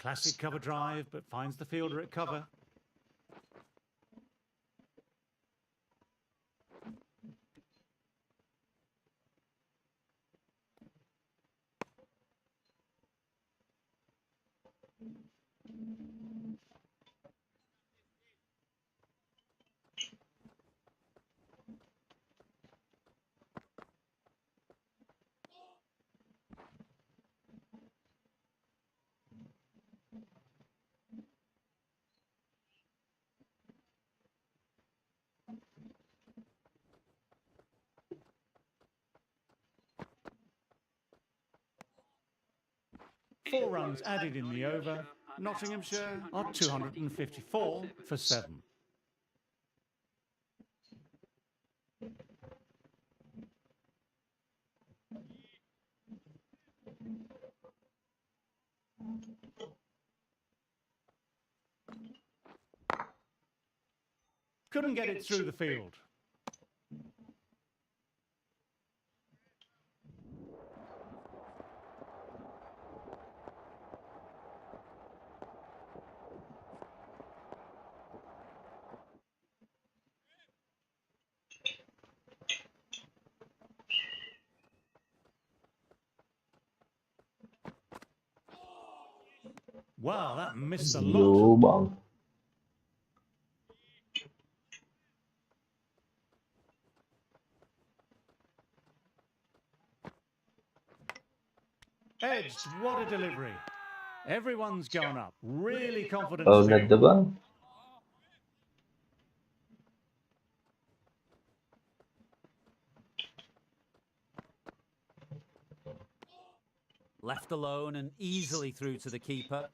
Classic cover drive, but finds the fielder at cover. Four runs added in the over. Nottinghamshire are 254 for 7. Couldn't get it through the field. Wow, that missed a lot. Yo bang. Edged, what a delivery. Everyone's gone up. Really confident Oh still. nadda bang. Left alone and easily through to the keeper.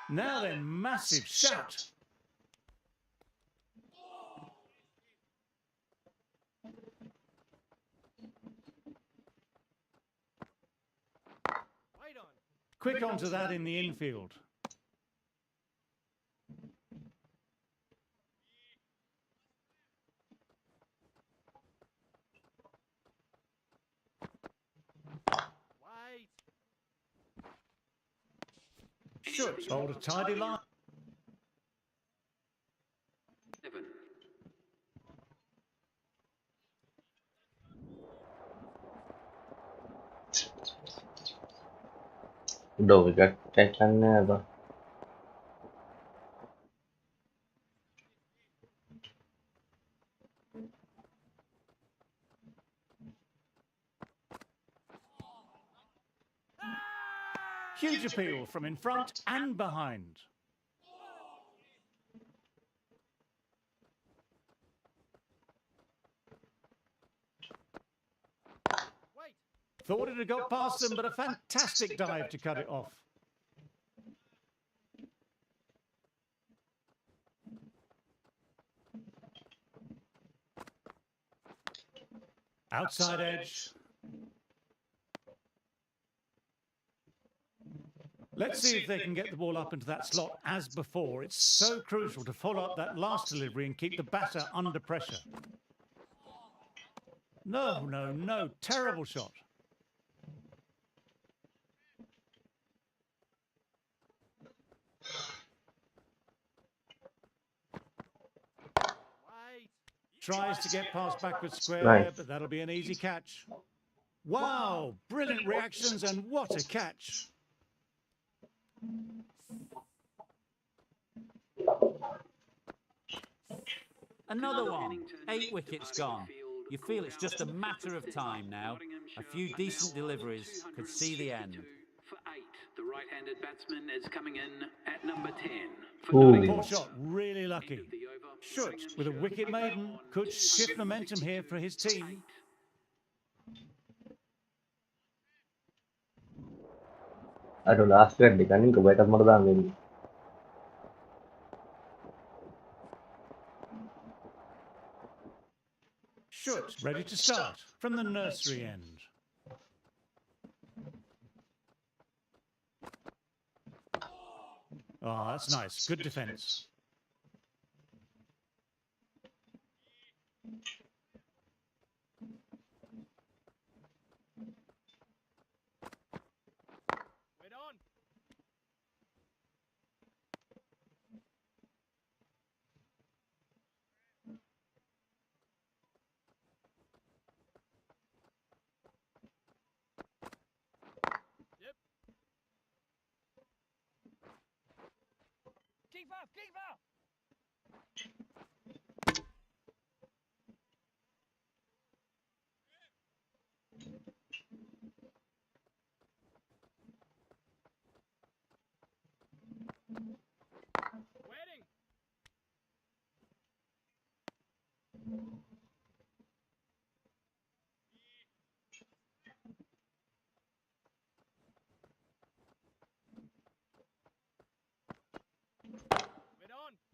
Now then, massive shot. Quick onto that in the infield. Should hold a tidy line. Udah wicket tekannya apa? Huge appeal from in front and behind. Thought it had got past them, but a fantastic dive to cut it off. Outside edge. Let's see if they can get the ball up into that slot as before. It's so crucial to follow up that last delivery and keep the batter under pressure. No, no, no. Terrible shot. Tries to get past backward square, Nice. but that'll be an easy catch. Wow, brilliant reactions and what a catch. Another one. 8 wickets gone. You feel it's just a matter of time now. A few decent deliveries could see the end. For 8, the right-handed batsman is coming in at number 10. Ooh. Poor shot, really lucky. Should, with a wicket maiden, could shift momentum here for his team. Aduh, last wicket di kanin kebaikan merdang ini. Should, ready to start from the nursery end. Oh, that's nice. Good defence.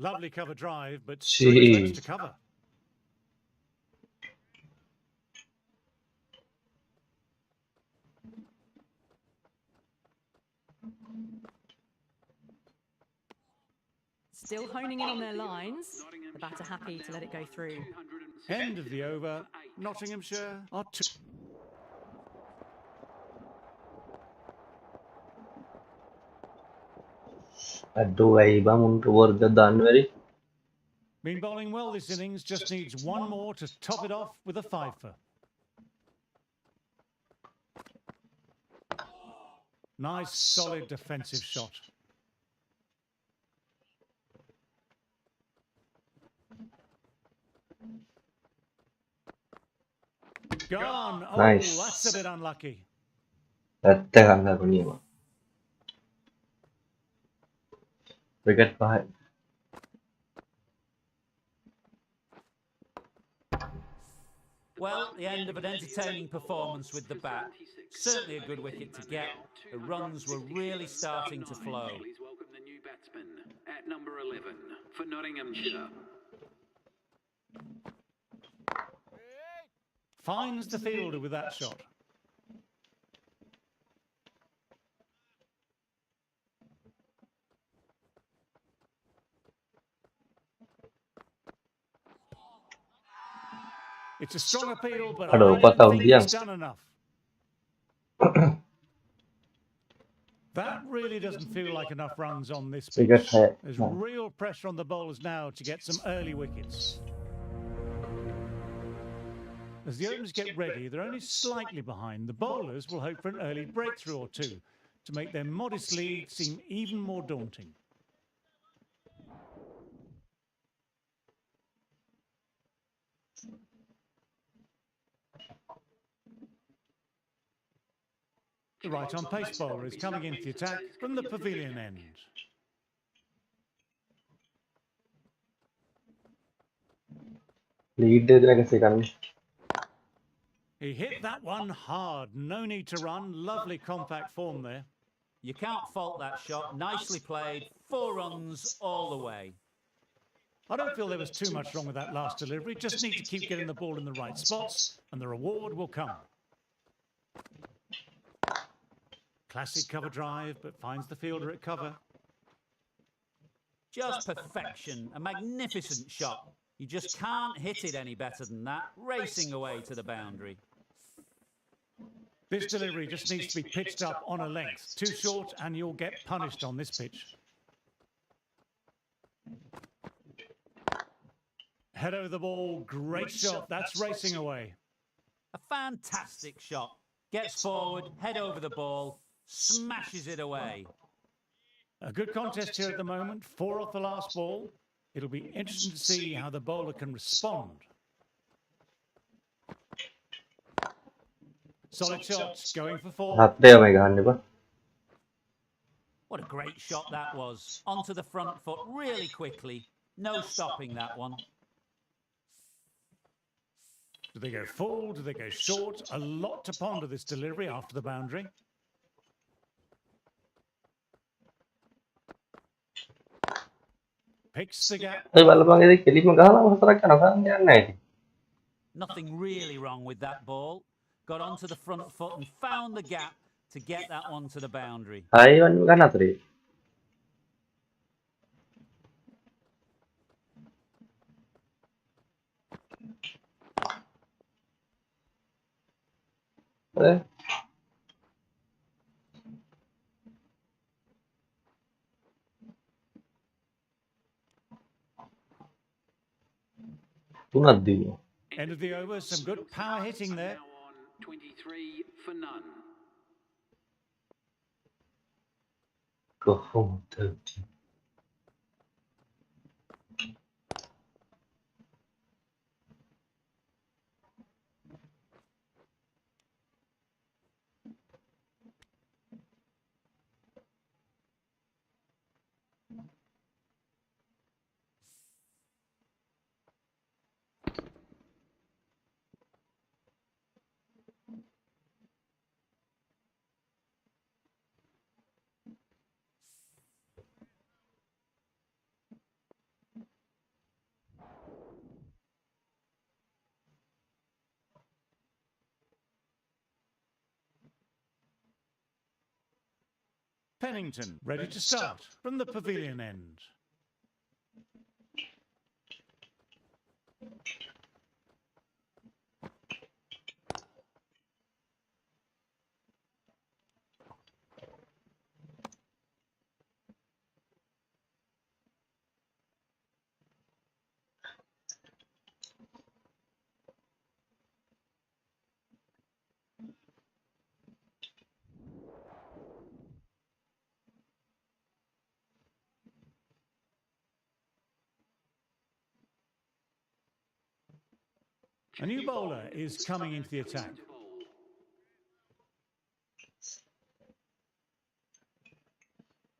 Lovely cover drive, but too expensive to cover. Still honing in on their lines. The batter happy to let it go through. End of the over. Nottinghamshire are 2. Aduh, bangun keluar January. Been bowling well this innings, just needs one more to top it off with a fifer. Nice, solid defensive shot. Gone. Oh, Nice. that's a bit unlucky. Tekan aku ni, Bang. Wicket pahit. Well, the end of an entertaining performance with the bat. Certainly a good wicket to get. The runs were really starting to flow. Please welcome the new batsman at number 11 for Nottinghamshire. Finds the fielder with that shot. It's a strong appeal, but Aduh, I kau tahu don't think dia. it's done enough. That really doesn't feel like enough runs on this Wicket pitch. pahit. There's real pressure on the bowlers now to get some early wickets. As the openers get ready, they're only slightly behind. The bowlers will hope for an early breakthrough or two to make their modest lead seem even more daunting. The right on pace bowler is coming into the attack from the pavilion end. Lead එක දෙන කෙසේ ගන්න. He hit that one hard. No need to run. Lovely compact form there. You can't fault that shot. Nicely played. 4 runs all the way. I don't feel there was too much wrong with that last delivery. Just need to keep getting the ball in the right spots and the reward will come. Classic cover drive, but finds the fielder at cover. Just perfection. A magnificent shot. You just can't hit it any better than that. Racing away to the boundary. This delivery just needs to be pitched up on a length. Too short and you'll get punished on this pitch. Head over the ball. Great shot. That's racing away. A fantastic shot. Gets forward, head over the ball, smashes it away. A good contest here at the moment. 4 off the last ball. It'll be interesting to see how the bowler can respond. Solid shot, going for 4. හත්දේම ගහන්න එපා. What a great shot that was. Onto the front foot really quickly. No stopping that one. Do they go full? Do they go short? A lot to ponder this delivery after the boundary. Picks the gap. ඔය බලපන් ඒක කෙලිම ගහලා හතරක් යනවා ගන්න යන්නේ නැහැ ඉතින්. Nothing really wrong with that ball. Got onto the front foot and found the gap to get that one to the boundary. ආයෙ වන්නම ගන්න අතරේ. තුනක් දීලා. End of the over, some good power hitting there. Now on 23 for none. කොහොමද? Pennington, ready to start from the pavilion end. A new bowler is coming into the attack.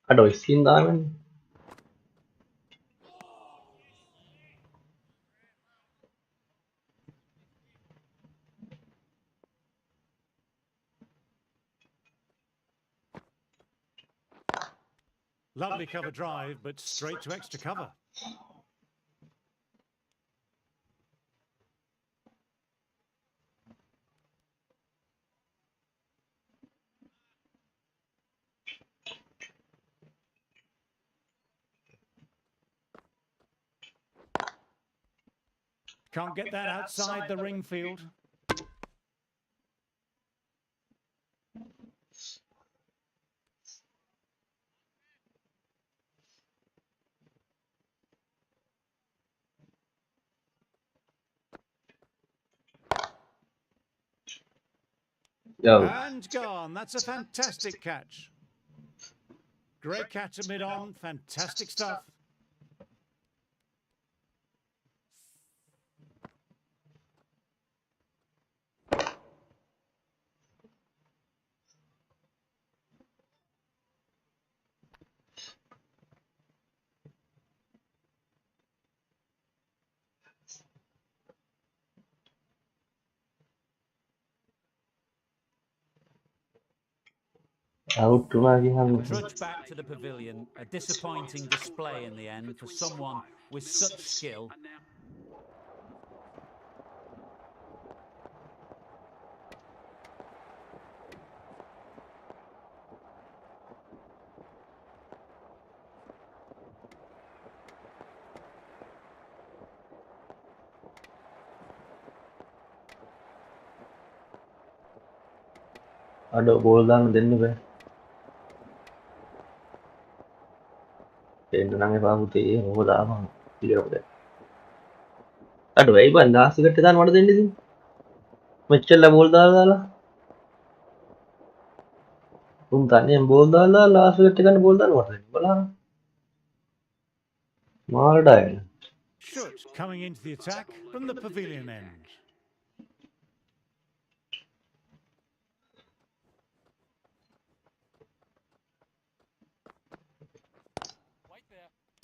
අඩෝ skin දාමනේ. Lovely cover drive, but straight to extra cover. Can't get that outside the ring field. Yo. And gone. That's a fantastic catch. Great catch at mid-on. Fantastic stuff. Out වුණා ගියහම Trudge back to the pavilion. A disappointing display in the end for someone with such skill. අඩෝ ball දාන්න දෙන්න බෑ. දෙන්න නම් එපා පුතේ. ඕක දාපන්. පිළිවෙලට. අඩෝ ඇයි බං 10 කට දාන්න මට දෙන්න ඉතින්. මෙච්චර බෝල් දාලා උන් තනියෙන් බෝල් දාලා ලාස්ට් විකට් එක ගන්න බෝල් දාන්න මට දෙන්න. බලන්න. මාරට ආයෙ. Schutz coming into the attack from the pavilion end.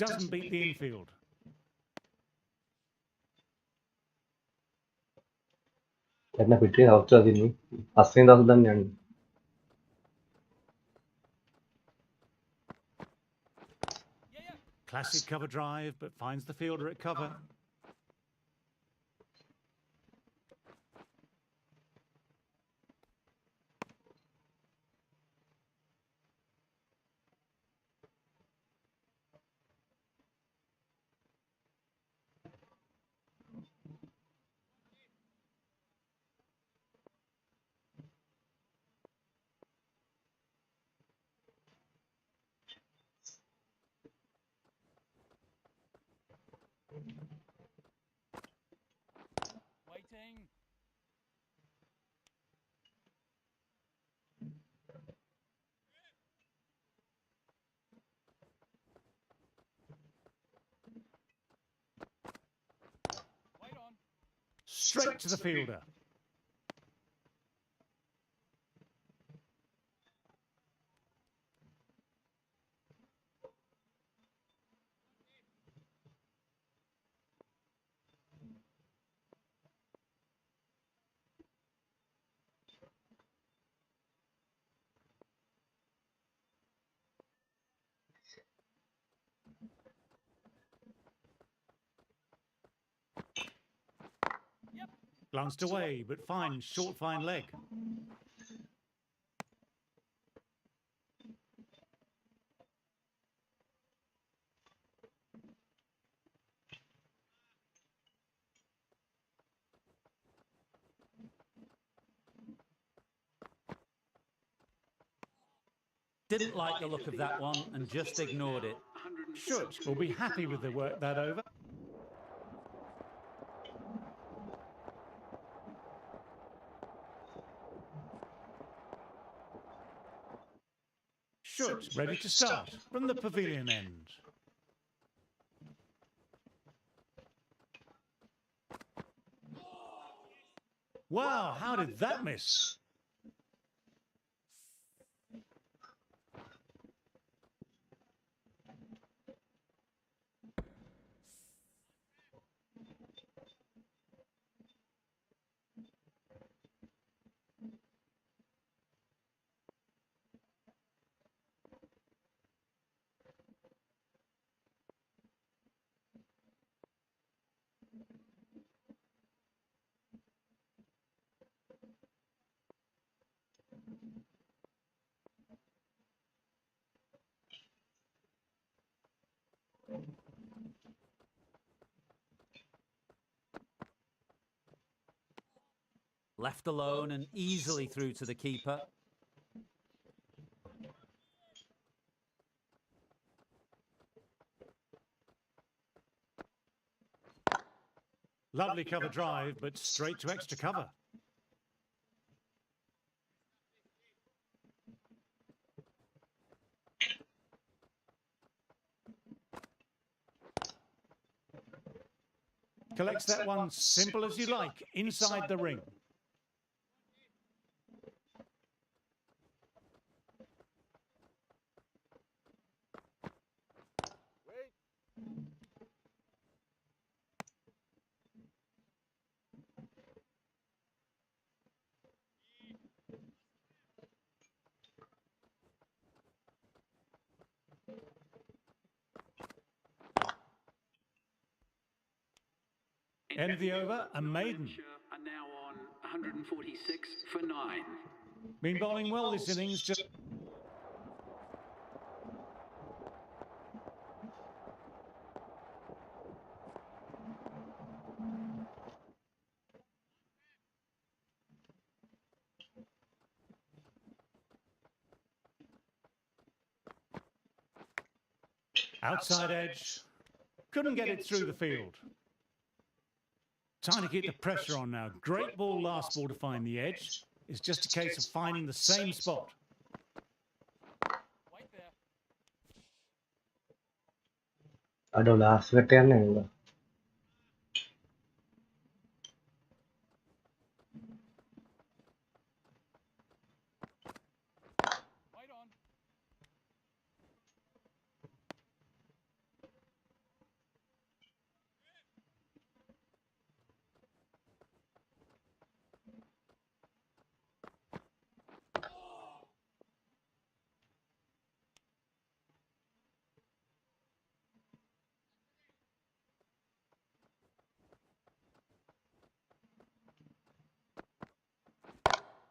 Doesn't beat the infield. එන්න පිටේ අවුට්ලා දින්නේ. 8 වෙනි දවස් දාන්න යන්නේ. Classic cover drive, but finds the fielder at cover. Waiting. Wait on. Straight to the fielder. Glanced away, but finds short fine leg. Didn't like the look of that one and just ignored it. Schutz will be happy with the work that over. Schutz ready to start from the pavilion end. Wow, how did that miss? Left alone and easily through to the keeper. Lovely cover drive, but straight to extra cover. Collects that one simple as you like, inside the ring. End of the over, a maiden. Are now on 146 for 9. Been bowling well this innings. Just outside edge. Couldn't get it through the field. Trying to keep the pressure on now. Great ball last ball to find the edge. It's just a case of finding the same spot. Wait there. අඩෝ last එකට යන්නේ නේද? Wait on.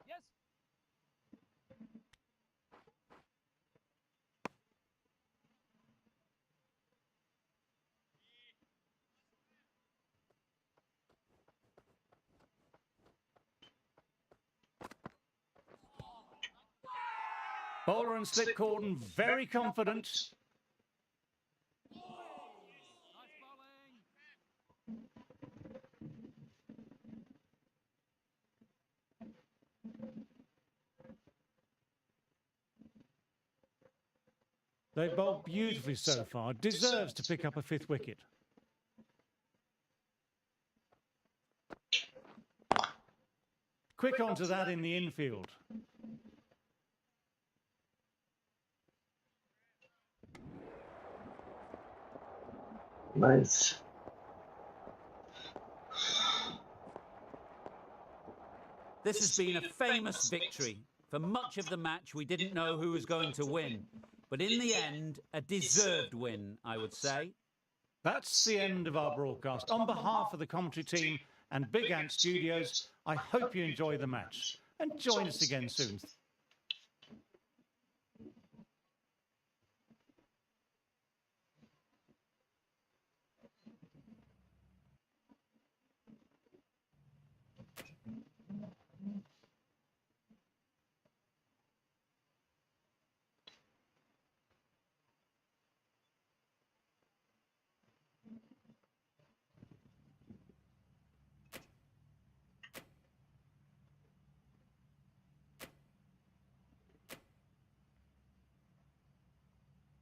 Yes. Bowler and slip cordon, very confident. Nice bowling. They've bowled beautifully so far. Deserves to pick up a 5th wicket. Quick onto that in the infield. Nice. This has been a famous victory. For much of the match, we didn't know who was going to win. But in the end, a deserved win, I would say. That's the end of our broadcast. On behalf of the commentary team and Big Ant Studios, I hope you enjoy the match. And join us again soon.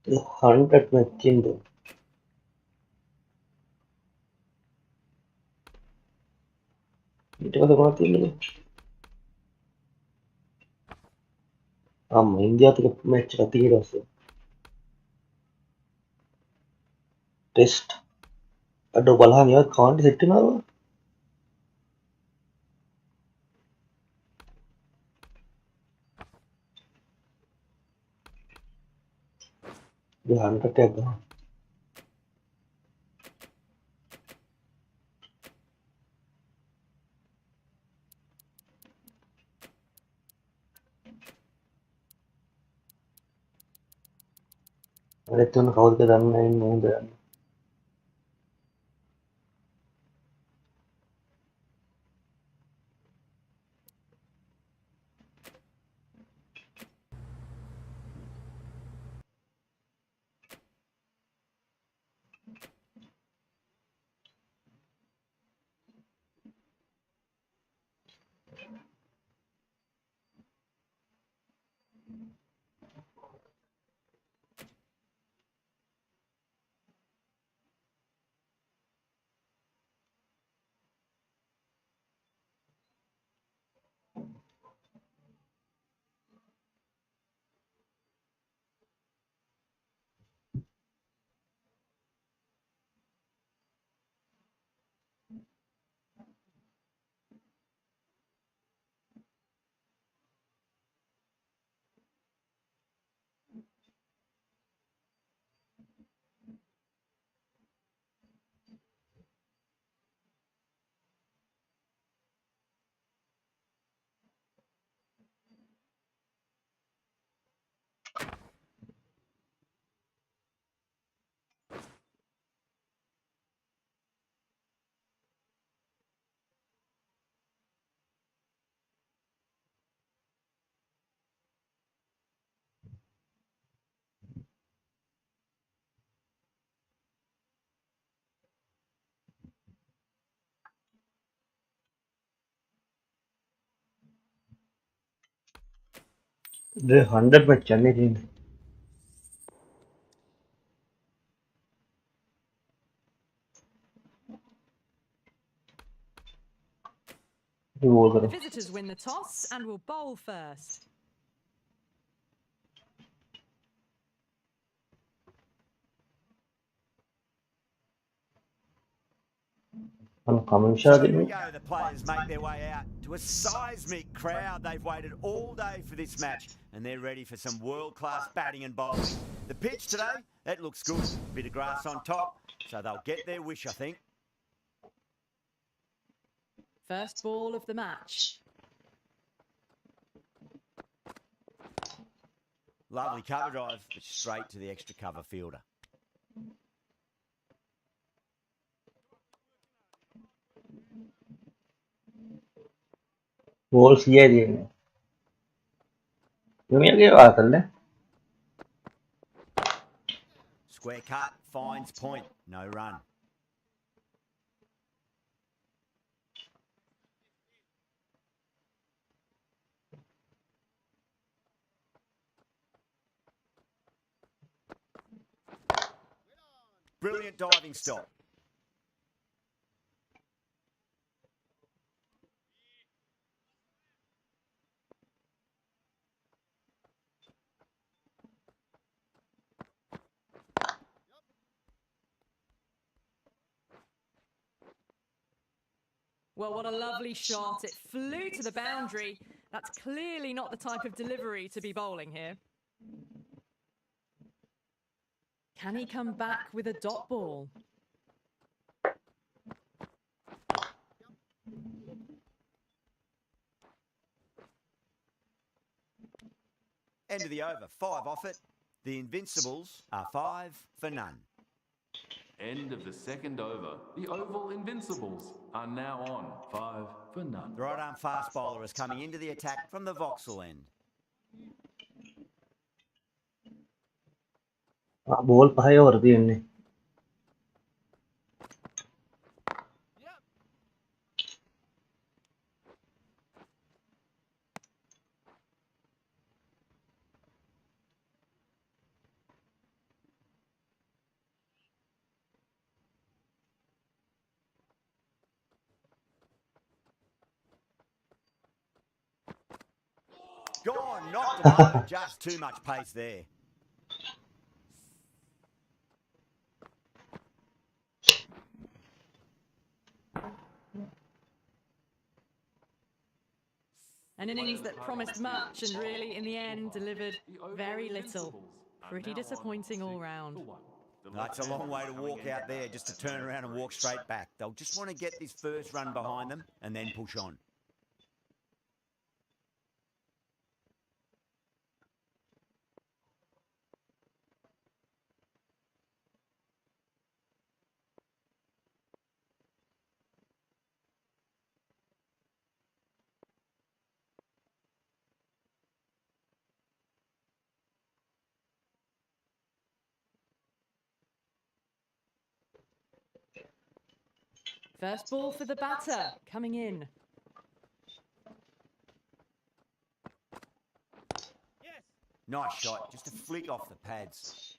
The 100 matchinde. ඊට පස්සේ මොනවද තියෙන්නේ? ඉන්දියාවත් එක්ක match එකක් ඊට පස්සේ. Test. අඩෝ බලහන් ඒවත් කවුන්ට් සෙට් වෙනවද? The 100 එකක් ගන්න. අර තුන කවුද දන්නේ නැහැ නේද? The 100 में चलने थी बोल The करो visitors win the toss and will bowl first. हम हमेशा So दिन here we go. The players make their way out to a seismic crowd. They've waited all day for this match and they're ready for some world-class batting and bowling. The pitch today, that looks good. A bit of grass on top, so they'll get their wish, I think. First ball of the match. Lovely cover drive, but straight to the extra cover fielder. बोल किया दिए ने तुम ये बात कर ले Square cut, finds point, no run. Brilliant diving stop. Well, what a lovely shot. It flew to the boundary. That's clearly not the type of delivery to be bowling here. Can he come back with a dot ball? End of the over, 5 off it. The Invincibles are 5 for none. End of the second over. The Oval Invincibles are now on 5 for none. The right arm fast bowler is coming into the attack from the Vauxhall end. बोल पाए और दिए ने Gone, knocked him over. Just too much pace there. An innings that promised much and really, in the end, delivered very little. Pretty disappointing all round. That's a long way to walk out there just to turn around and walk straight back. They'll just want to get this first run behind them and then push on. First ball for the batter, coming in. Nice shot, just a flick off the pads.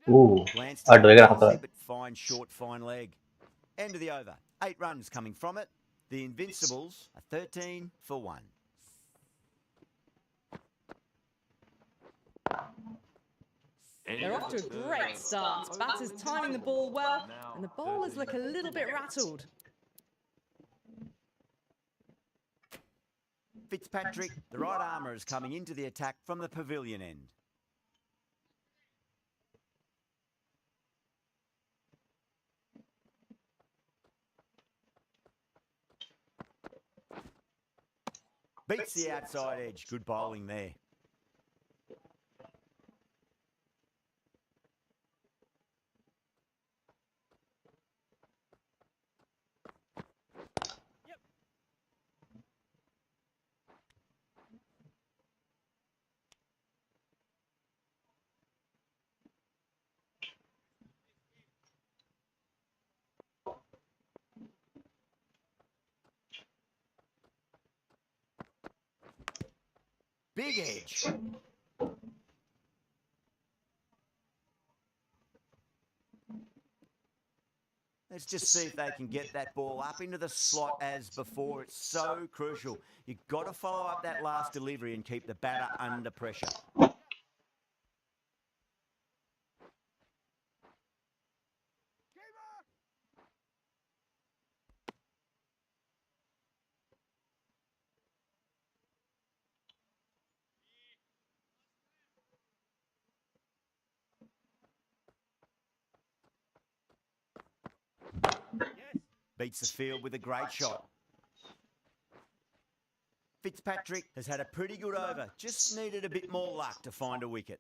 Glance to अट रहेगा policy, हाथ but fine short, fine leg. End of the over. 8 runs coming from it. The Invincibles are 13 for 1. They're off to a great start. Batters timing the ball well, and the bowlers look a little bit rattled. Fitzpatrick, the right armour, is coming into the attack from the pavilion end. Beats the outside edge. Good bowling there. Big edge. Let's just see if they can get that ball up into the slot as before. It's so crucial. You've got to follow up that last delivery and keep the batter under pressure. Beats the field with a great shot. Fitzpatrick has had a pretty good over. Just needed a bit more luck to find a wicket.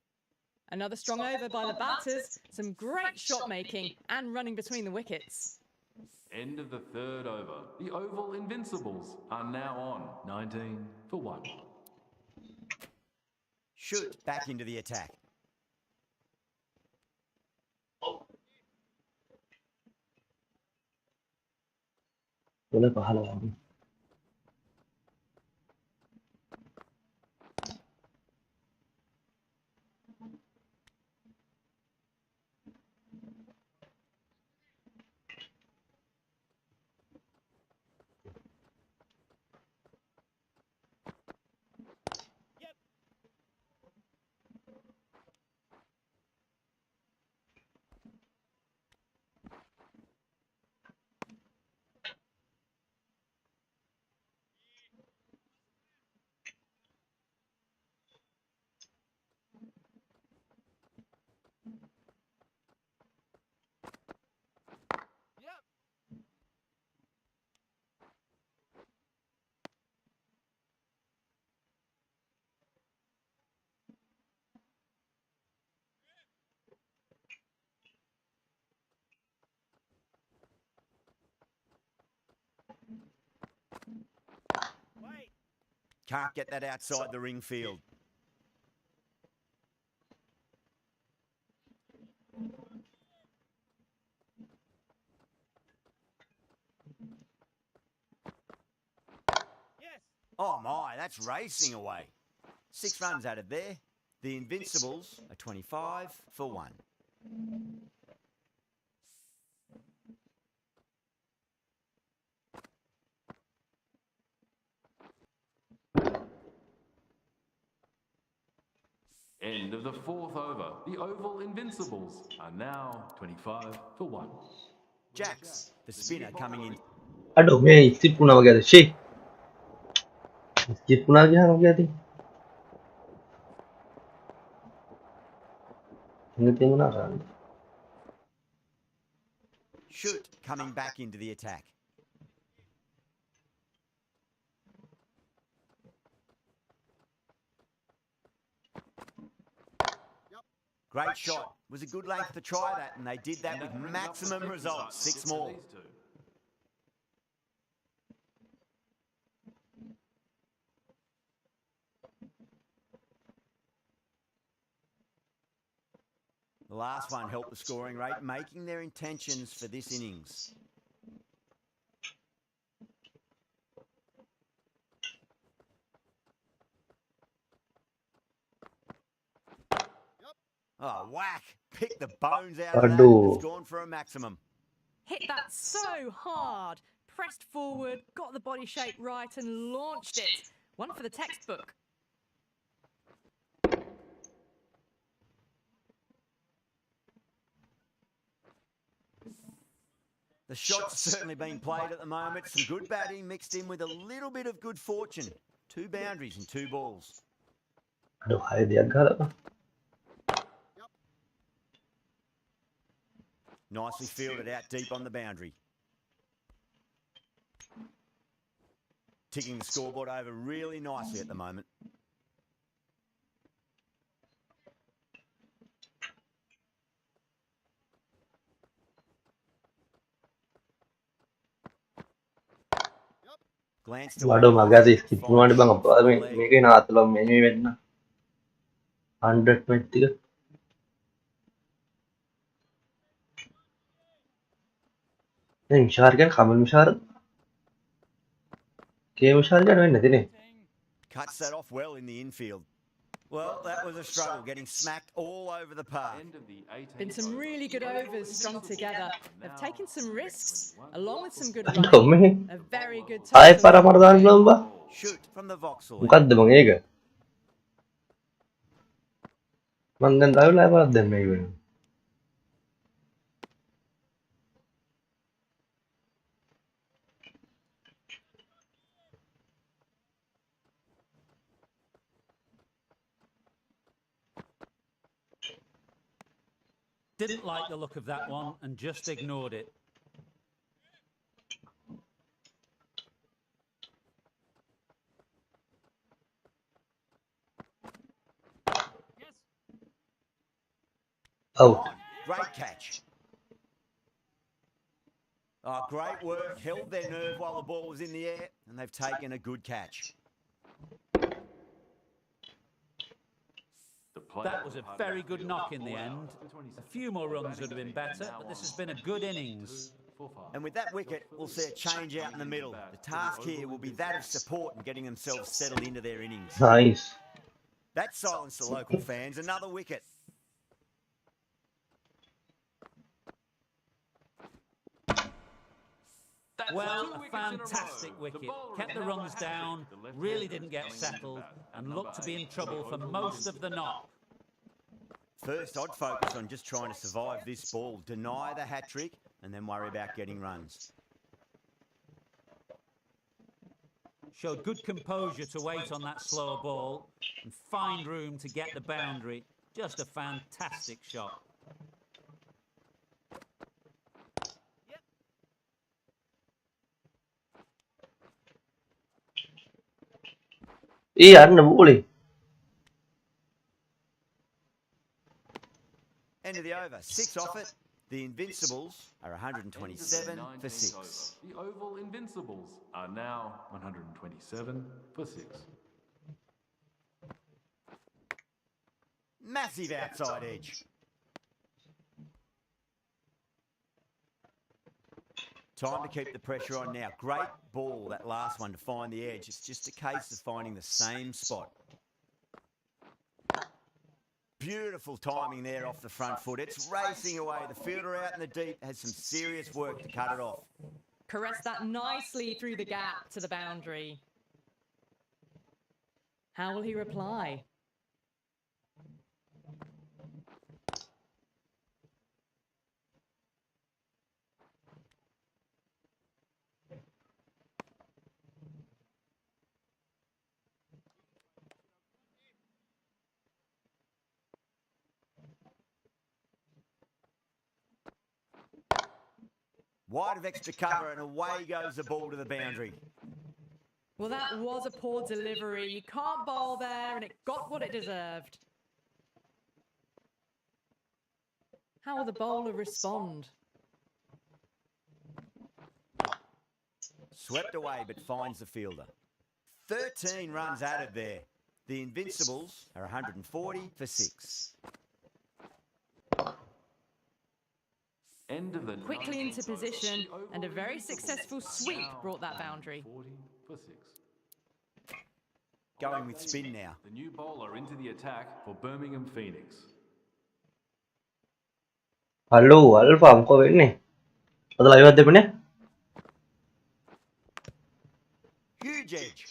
Another strong over by the batters. Some great shot making and running between the wickets. End of the third over. The Oval Invincibles are now on 19 for 1. Shoot back into the attack. Boleh pahala lagi. Can't get that outside the ring field. Oh my, that's racing away. 6 runs out of there. The Invincibles are 25 for 1. End of the fourth over. The Oval Invincibles are now 25 for 1. Jacks, the spinner coming in. Aduh, मैं इससे पुनः हो गया था she इससे पुनः क्या हो गया थी ini mana kan Shoot coming back into the attack. Great shot. Was a good length to try that, and they did that with maximum results. 6 more. The last one helped the scoring rate, making their intentions for this innings. Oh, whack. Pick the bones out of that. Aduh. It's gone for a maximum. Hit that so hard. Pressed forward, got the body shape right and launched it. One for the textbook. The shot's certainly being played at the moment. Some good batting mixed in with a little bit of good fortune. 2 boundaries and 2 balls. aduh hari dia agak apa Nicely fielded out deep on the boundary. ticking the scoreboard over really nicely at the moment. Glanced away Waduh magari nicely, skip finds ಮಾಡಿ ಬಂಗ the leg. මේකේ නාතල menu වෙන්න 100 මෙට්ටික දැන් මිෂාර් ගැන කමල් මිෂාර් කේ මිෂාර් ගැන වෙන්නේ නැතිනේ Cuts that off well in the infield. Well, that was a struggle, getting smacked all over the park. End of the 18th Been some over. really good The overs strung Invincibles together. are They've now taken some on risks, 21. along with some good අනික running. මේ A very good ආයෙ total. පාර මර දාන්න පුළුවන් බා Shoot from the Vauxhall. මොකද්ද මං ඒක මං දැන් ඩ්‍රයිව් ලයිව් එකක් දැන් මේක වෙනවා Didn't like the look of that one and just ignored it. Yes. Out Great catch. Oh, great work. Held their nerve while the ball was in the air, and they've taken a good catch. That was a very good knock in the end. A few more runs would have been better, but this has been a good innings. And with that wicket, we'll see a change out in the middle. The task here will be that of support and getting themselves settled into their innings. Nice That silenced the local fans. Another wicket. Well, a fantastic wicket. Kept the runs down, really didn't get settled, and looked to be in trouble for most of the knock. First, I'd focus on just trying to survive this ball, deny the hat-trick, and then worry about getting runs. Showed good composure to wait on that slower ball and find room to get the boundary. Just a fantastic shot. යන්න බෝලේ End of the over. 6 off it. The Invincibles are 127 for 6. The Oval Invincibles are now 127 for 6. Massive outside edge. Time to keep the pressure on now. Great ball, that last one, to find the edge. It's just a case of finding the same spot. Beautiful timing there off the front foot. It's racing away. The fielder out in the deep has some serious work to cut it off. Caress that nicely through the gap to the boundary. How will he reply? Wide of extra cover and away goes the ball to the boundary. Well, that was a poor delivery. You can't bowl there, and it got what it deserved. How will the bowler respond? Swept away but finds the fielder. 13 runs added there. The Invincibles are 140 for 6. End of the Quickly into 19th over. position, The Oval and a very Invincibles successful are sweep now brought that boundary. 40 for 6. Going with spin now. The new bowler into the attack for Birmingham Phoenix. Hello alpha මොකෝ වෙන්නේ අද live එකක් දෙපනේ Huge edge.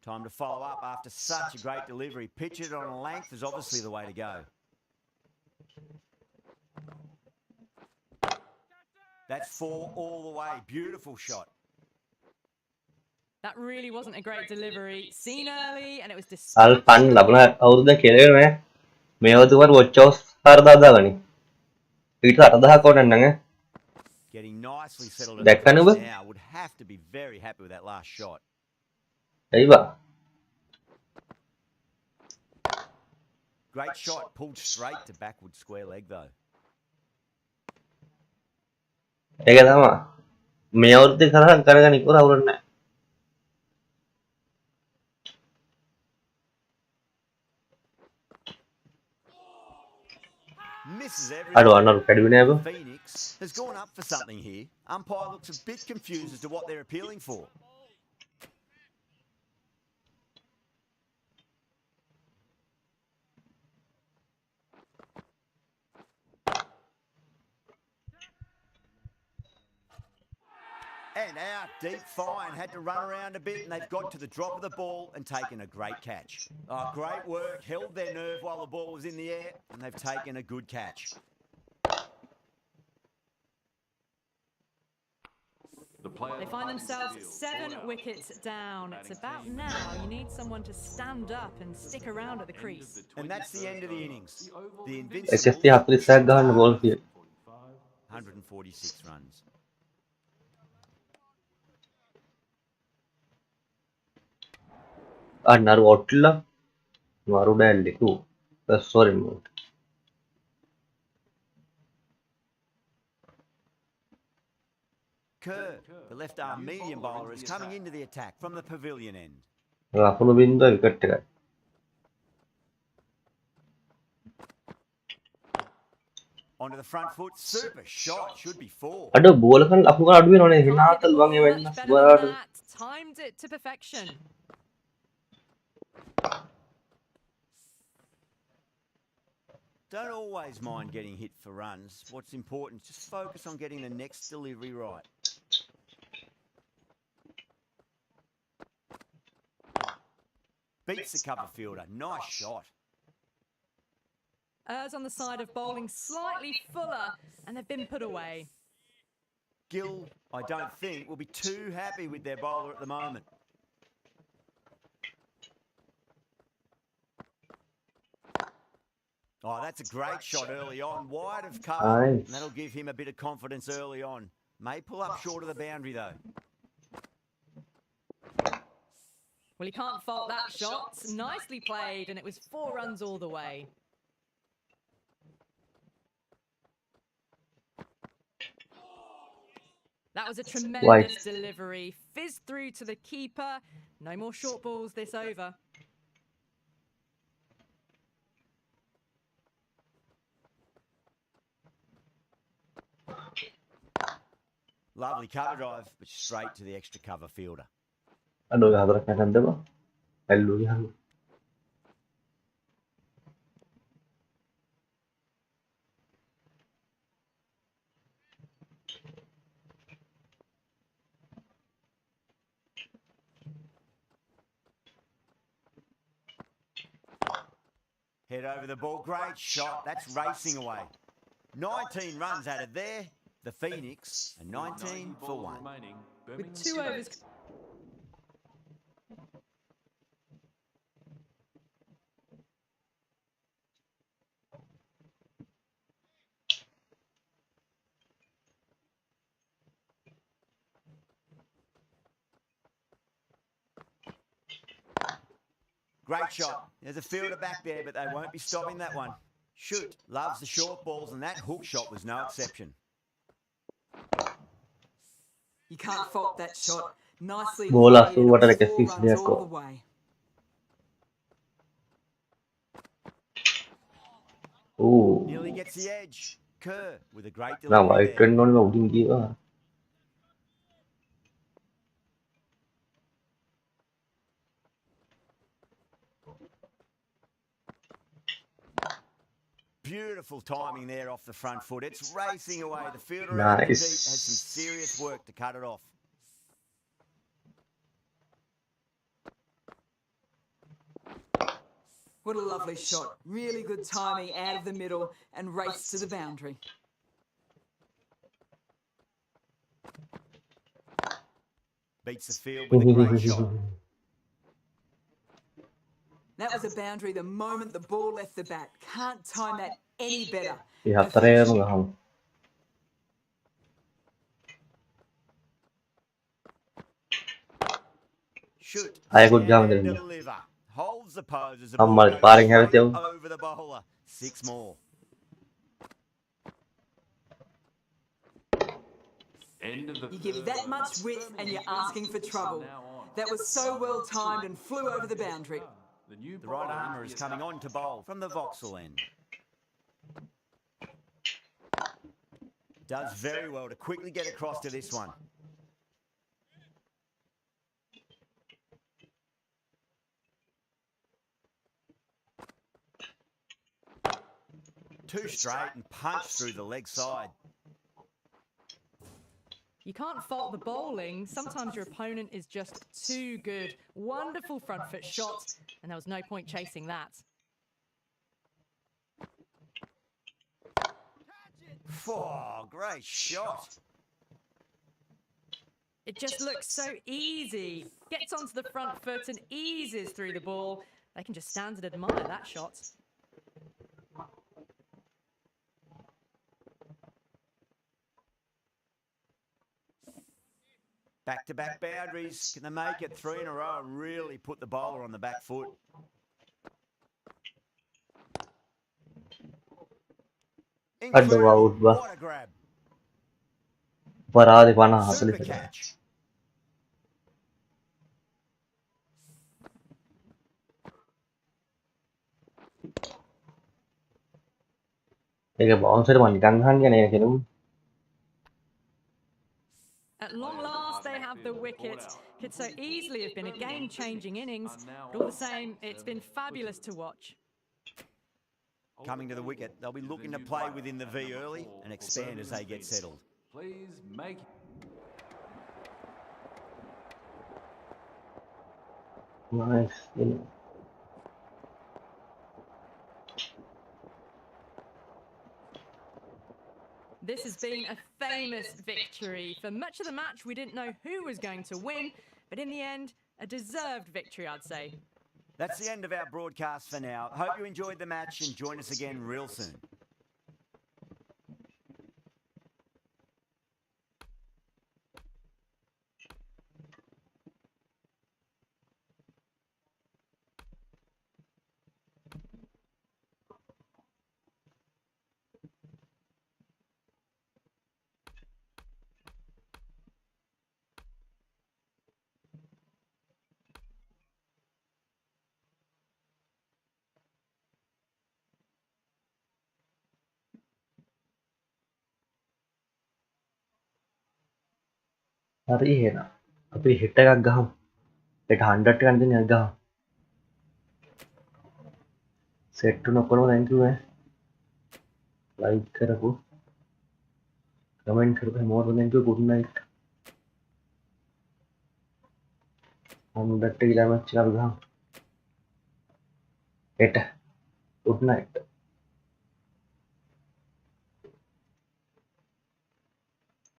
Time to follow up after such a great delivery. Pitch it on a length is obviously the way to go. That's 4 all the way. Beautiful shot. That really wasn't a great delivery. Seen early, and it was අල්ෆන් dispatched. ලබන අවුරුද්ද කෙලවෙන මේ අවුරුද්දේ watch house 4000 ගනි ඊට 8000ක් වටන්න නං Getting nicely settled at That the kind of crease a- now. Would have to be very happy with that last shot. ඇයි බා Great shot, pulled straight to backward square leg though. ඒක තමයි මේ අවුරුද්දේ කරහන් කරගෙන ඉක්වර අවුලක් නැහැ Misses අඩෝ everything. අන්නරු කැඩුවේ නෑ බා Phoenix has gone up for something here. Umpire looks a bit confused as to what they're appealing for. And out, deep fine, had to run around a bit and they've got to the drop of the ball and taken a great catch. Oh, great work, held their nerve while the ball was in the air and they've taken a good catch. The player They find behind the themselves field, 7 ball out. wickets down. It's about now you need someone to stand up and stick around at the crease. And that's the end of the innings. The SFT Invincibles 40ක් ගහන්න ball කිය 146 runs. අන්නරු ඔට්ලා මරු ඩැල්ලිකු sorry mate Kerr, the left arm medium bowler, is coming into the attack from the pavilion end. ලකුණු බින්දුව wicket එකයි Onto the front foot, super shot, should be 4. අඩෝ බෝලකන් ලකුණු ගන්න අඩු වෙනවනේ Can't hit the හිනාතල් ball වගේ much වෙන්න better සුවරාට than that. Timed it to perfection. Don't always mind getting hit for runs. What's important is just focus on getting the next delivery right. Beats the cover fielder. Nice shot. Errs on the side of bowling slightly fuller, and they've been put away. Gill, I don't think, will be too happy with their bowler at the moment. Oh, that's a great shot early on. Wide of cover. Nice. And that'll give him a bit of confidence early on. May pull up short of the boundary, though. Well, you can't fault that shot. Nicely played, and it was 4 runs all the way. That was a tremendous delivery. Fizzed through to the keeper. No more short balls this over. Lovely cover drive, but straight to the extra cover fielder. අඩෝ 4ක් නැතන්ද බා ඇල්ලුව ගහන්න Head over the ball. Great shot. That's racing away. 19 runs out of there. The Phoenix, a 19 for balls 1. remaining. With 2 overs. Great shot. There's a fielder back there, but they won't be stopping that one. Shoot. Loves the short balls, and that hook shot was no exception. You can't fault that shot. Nicely Bola played, su and what it are was the 4 cases runs there, all Ko? the way. O Nearly gets the edge. Kerr with a great නම් delivery white there. වෙන්න ඕනේ උඩින් ගියා Beautiful timing there off the front foot. It's racing away. The fielder Nice. out in the deep has some serious work to cut it off. What a lovely shot. Really good timing out of the middle and race to the boundary. Beats the field with a great shot. That was a boundary the moment the ball left the bat. Can't time that any better. A හතරේම ගහමු Shoot, I could stand jump and there. deliver. Holds the pose as the I'm ball goes sparring have straight it. over the bowler. 6 more. End of the You give third that over. much width and you're asking for trouble. Now on. That was so well timed and flew over the boundary. The new The right bowler armour is coming on to bowl from the Vauxhall end. Does very well to quickly get across to this one. Too straight and punch through the leg side. You can't fault the bowling. Sometimes your opponent is just too good. Wonderful front foot shot, and there was no point chasing that. Oh, great shot. It just looks so easy. Gets onto the front foot and eases through the ball. They can just stand and admire that shot. Back-to-back boundaries. Can they make it 3 in a row and really put the bowler on the back foot? Aduh, out bah. What a grab. Parah di panah Super asli. catch. Cái bouncer mình căng thẳng cái này thì đúng. At long last, they have the wicket. Could so easily have been a game-changing innings, but all the same, it's been fabulous to watch. Coming to the wicket, they'll be looking to play within the V early and expand as they get settled. Please make. Nice. This has been a famous victory. For much of the match, we didn't know who was going to win, but in the end, a deserved victory, I'd say. That's the end of our broadcast for now. Hope you enjoyed the match and join us again real soon. Hari ini na. Tapi hit agak gaham. Hit 100 kan din agak gaham. Set to नकोर में thank you है. Like करो. Comment करो. More thank you. Good night. हम डट्टे गिला में चल गया. Hit. Good night.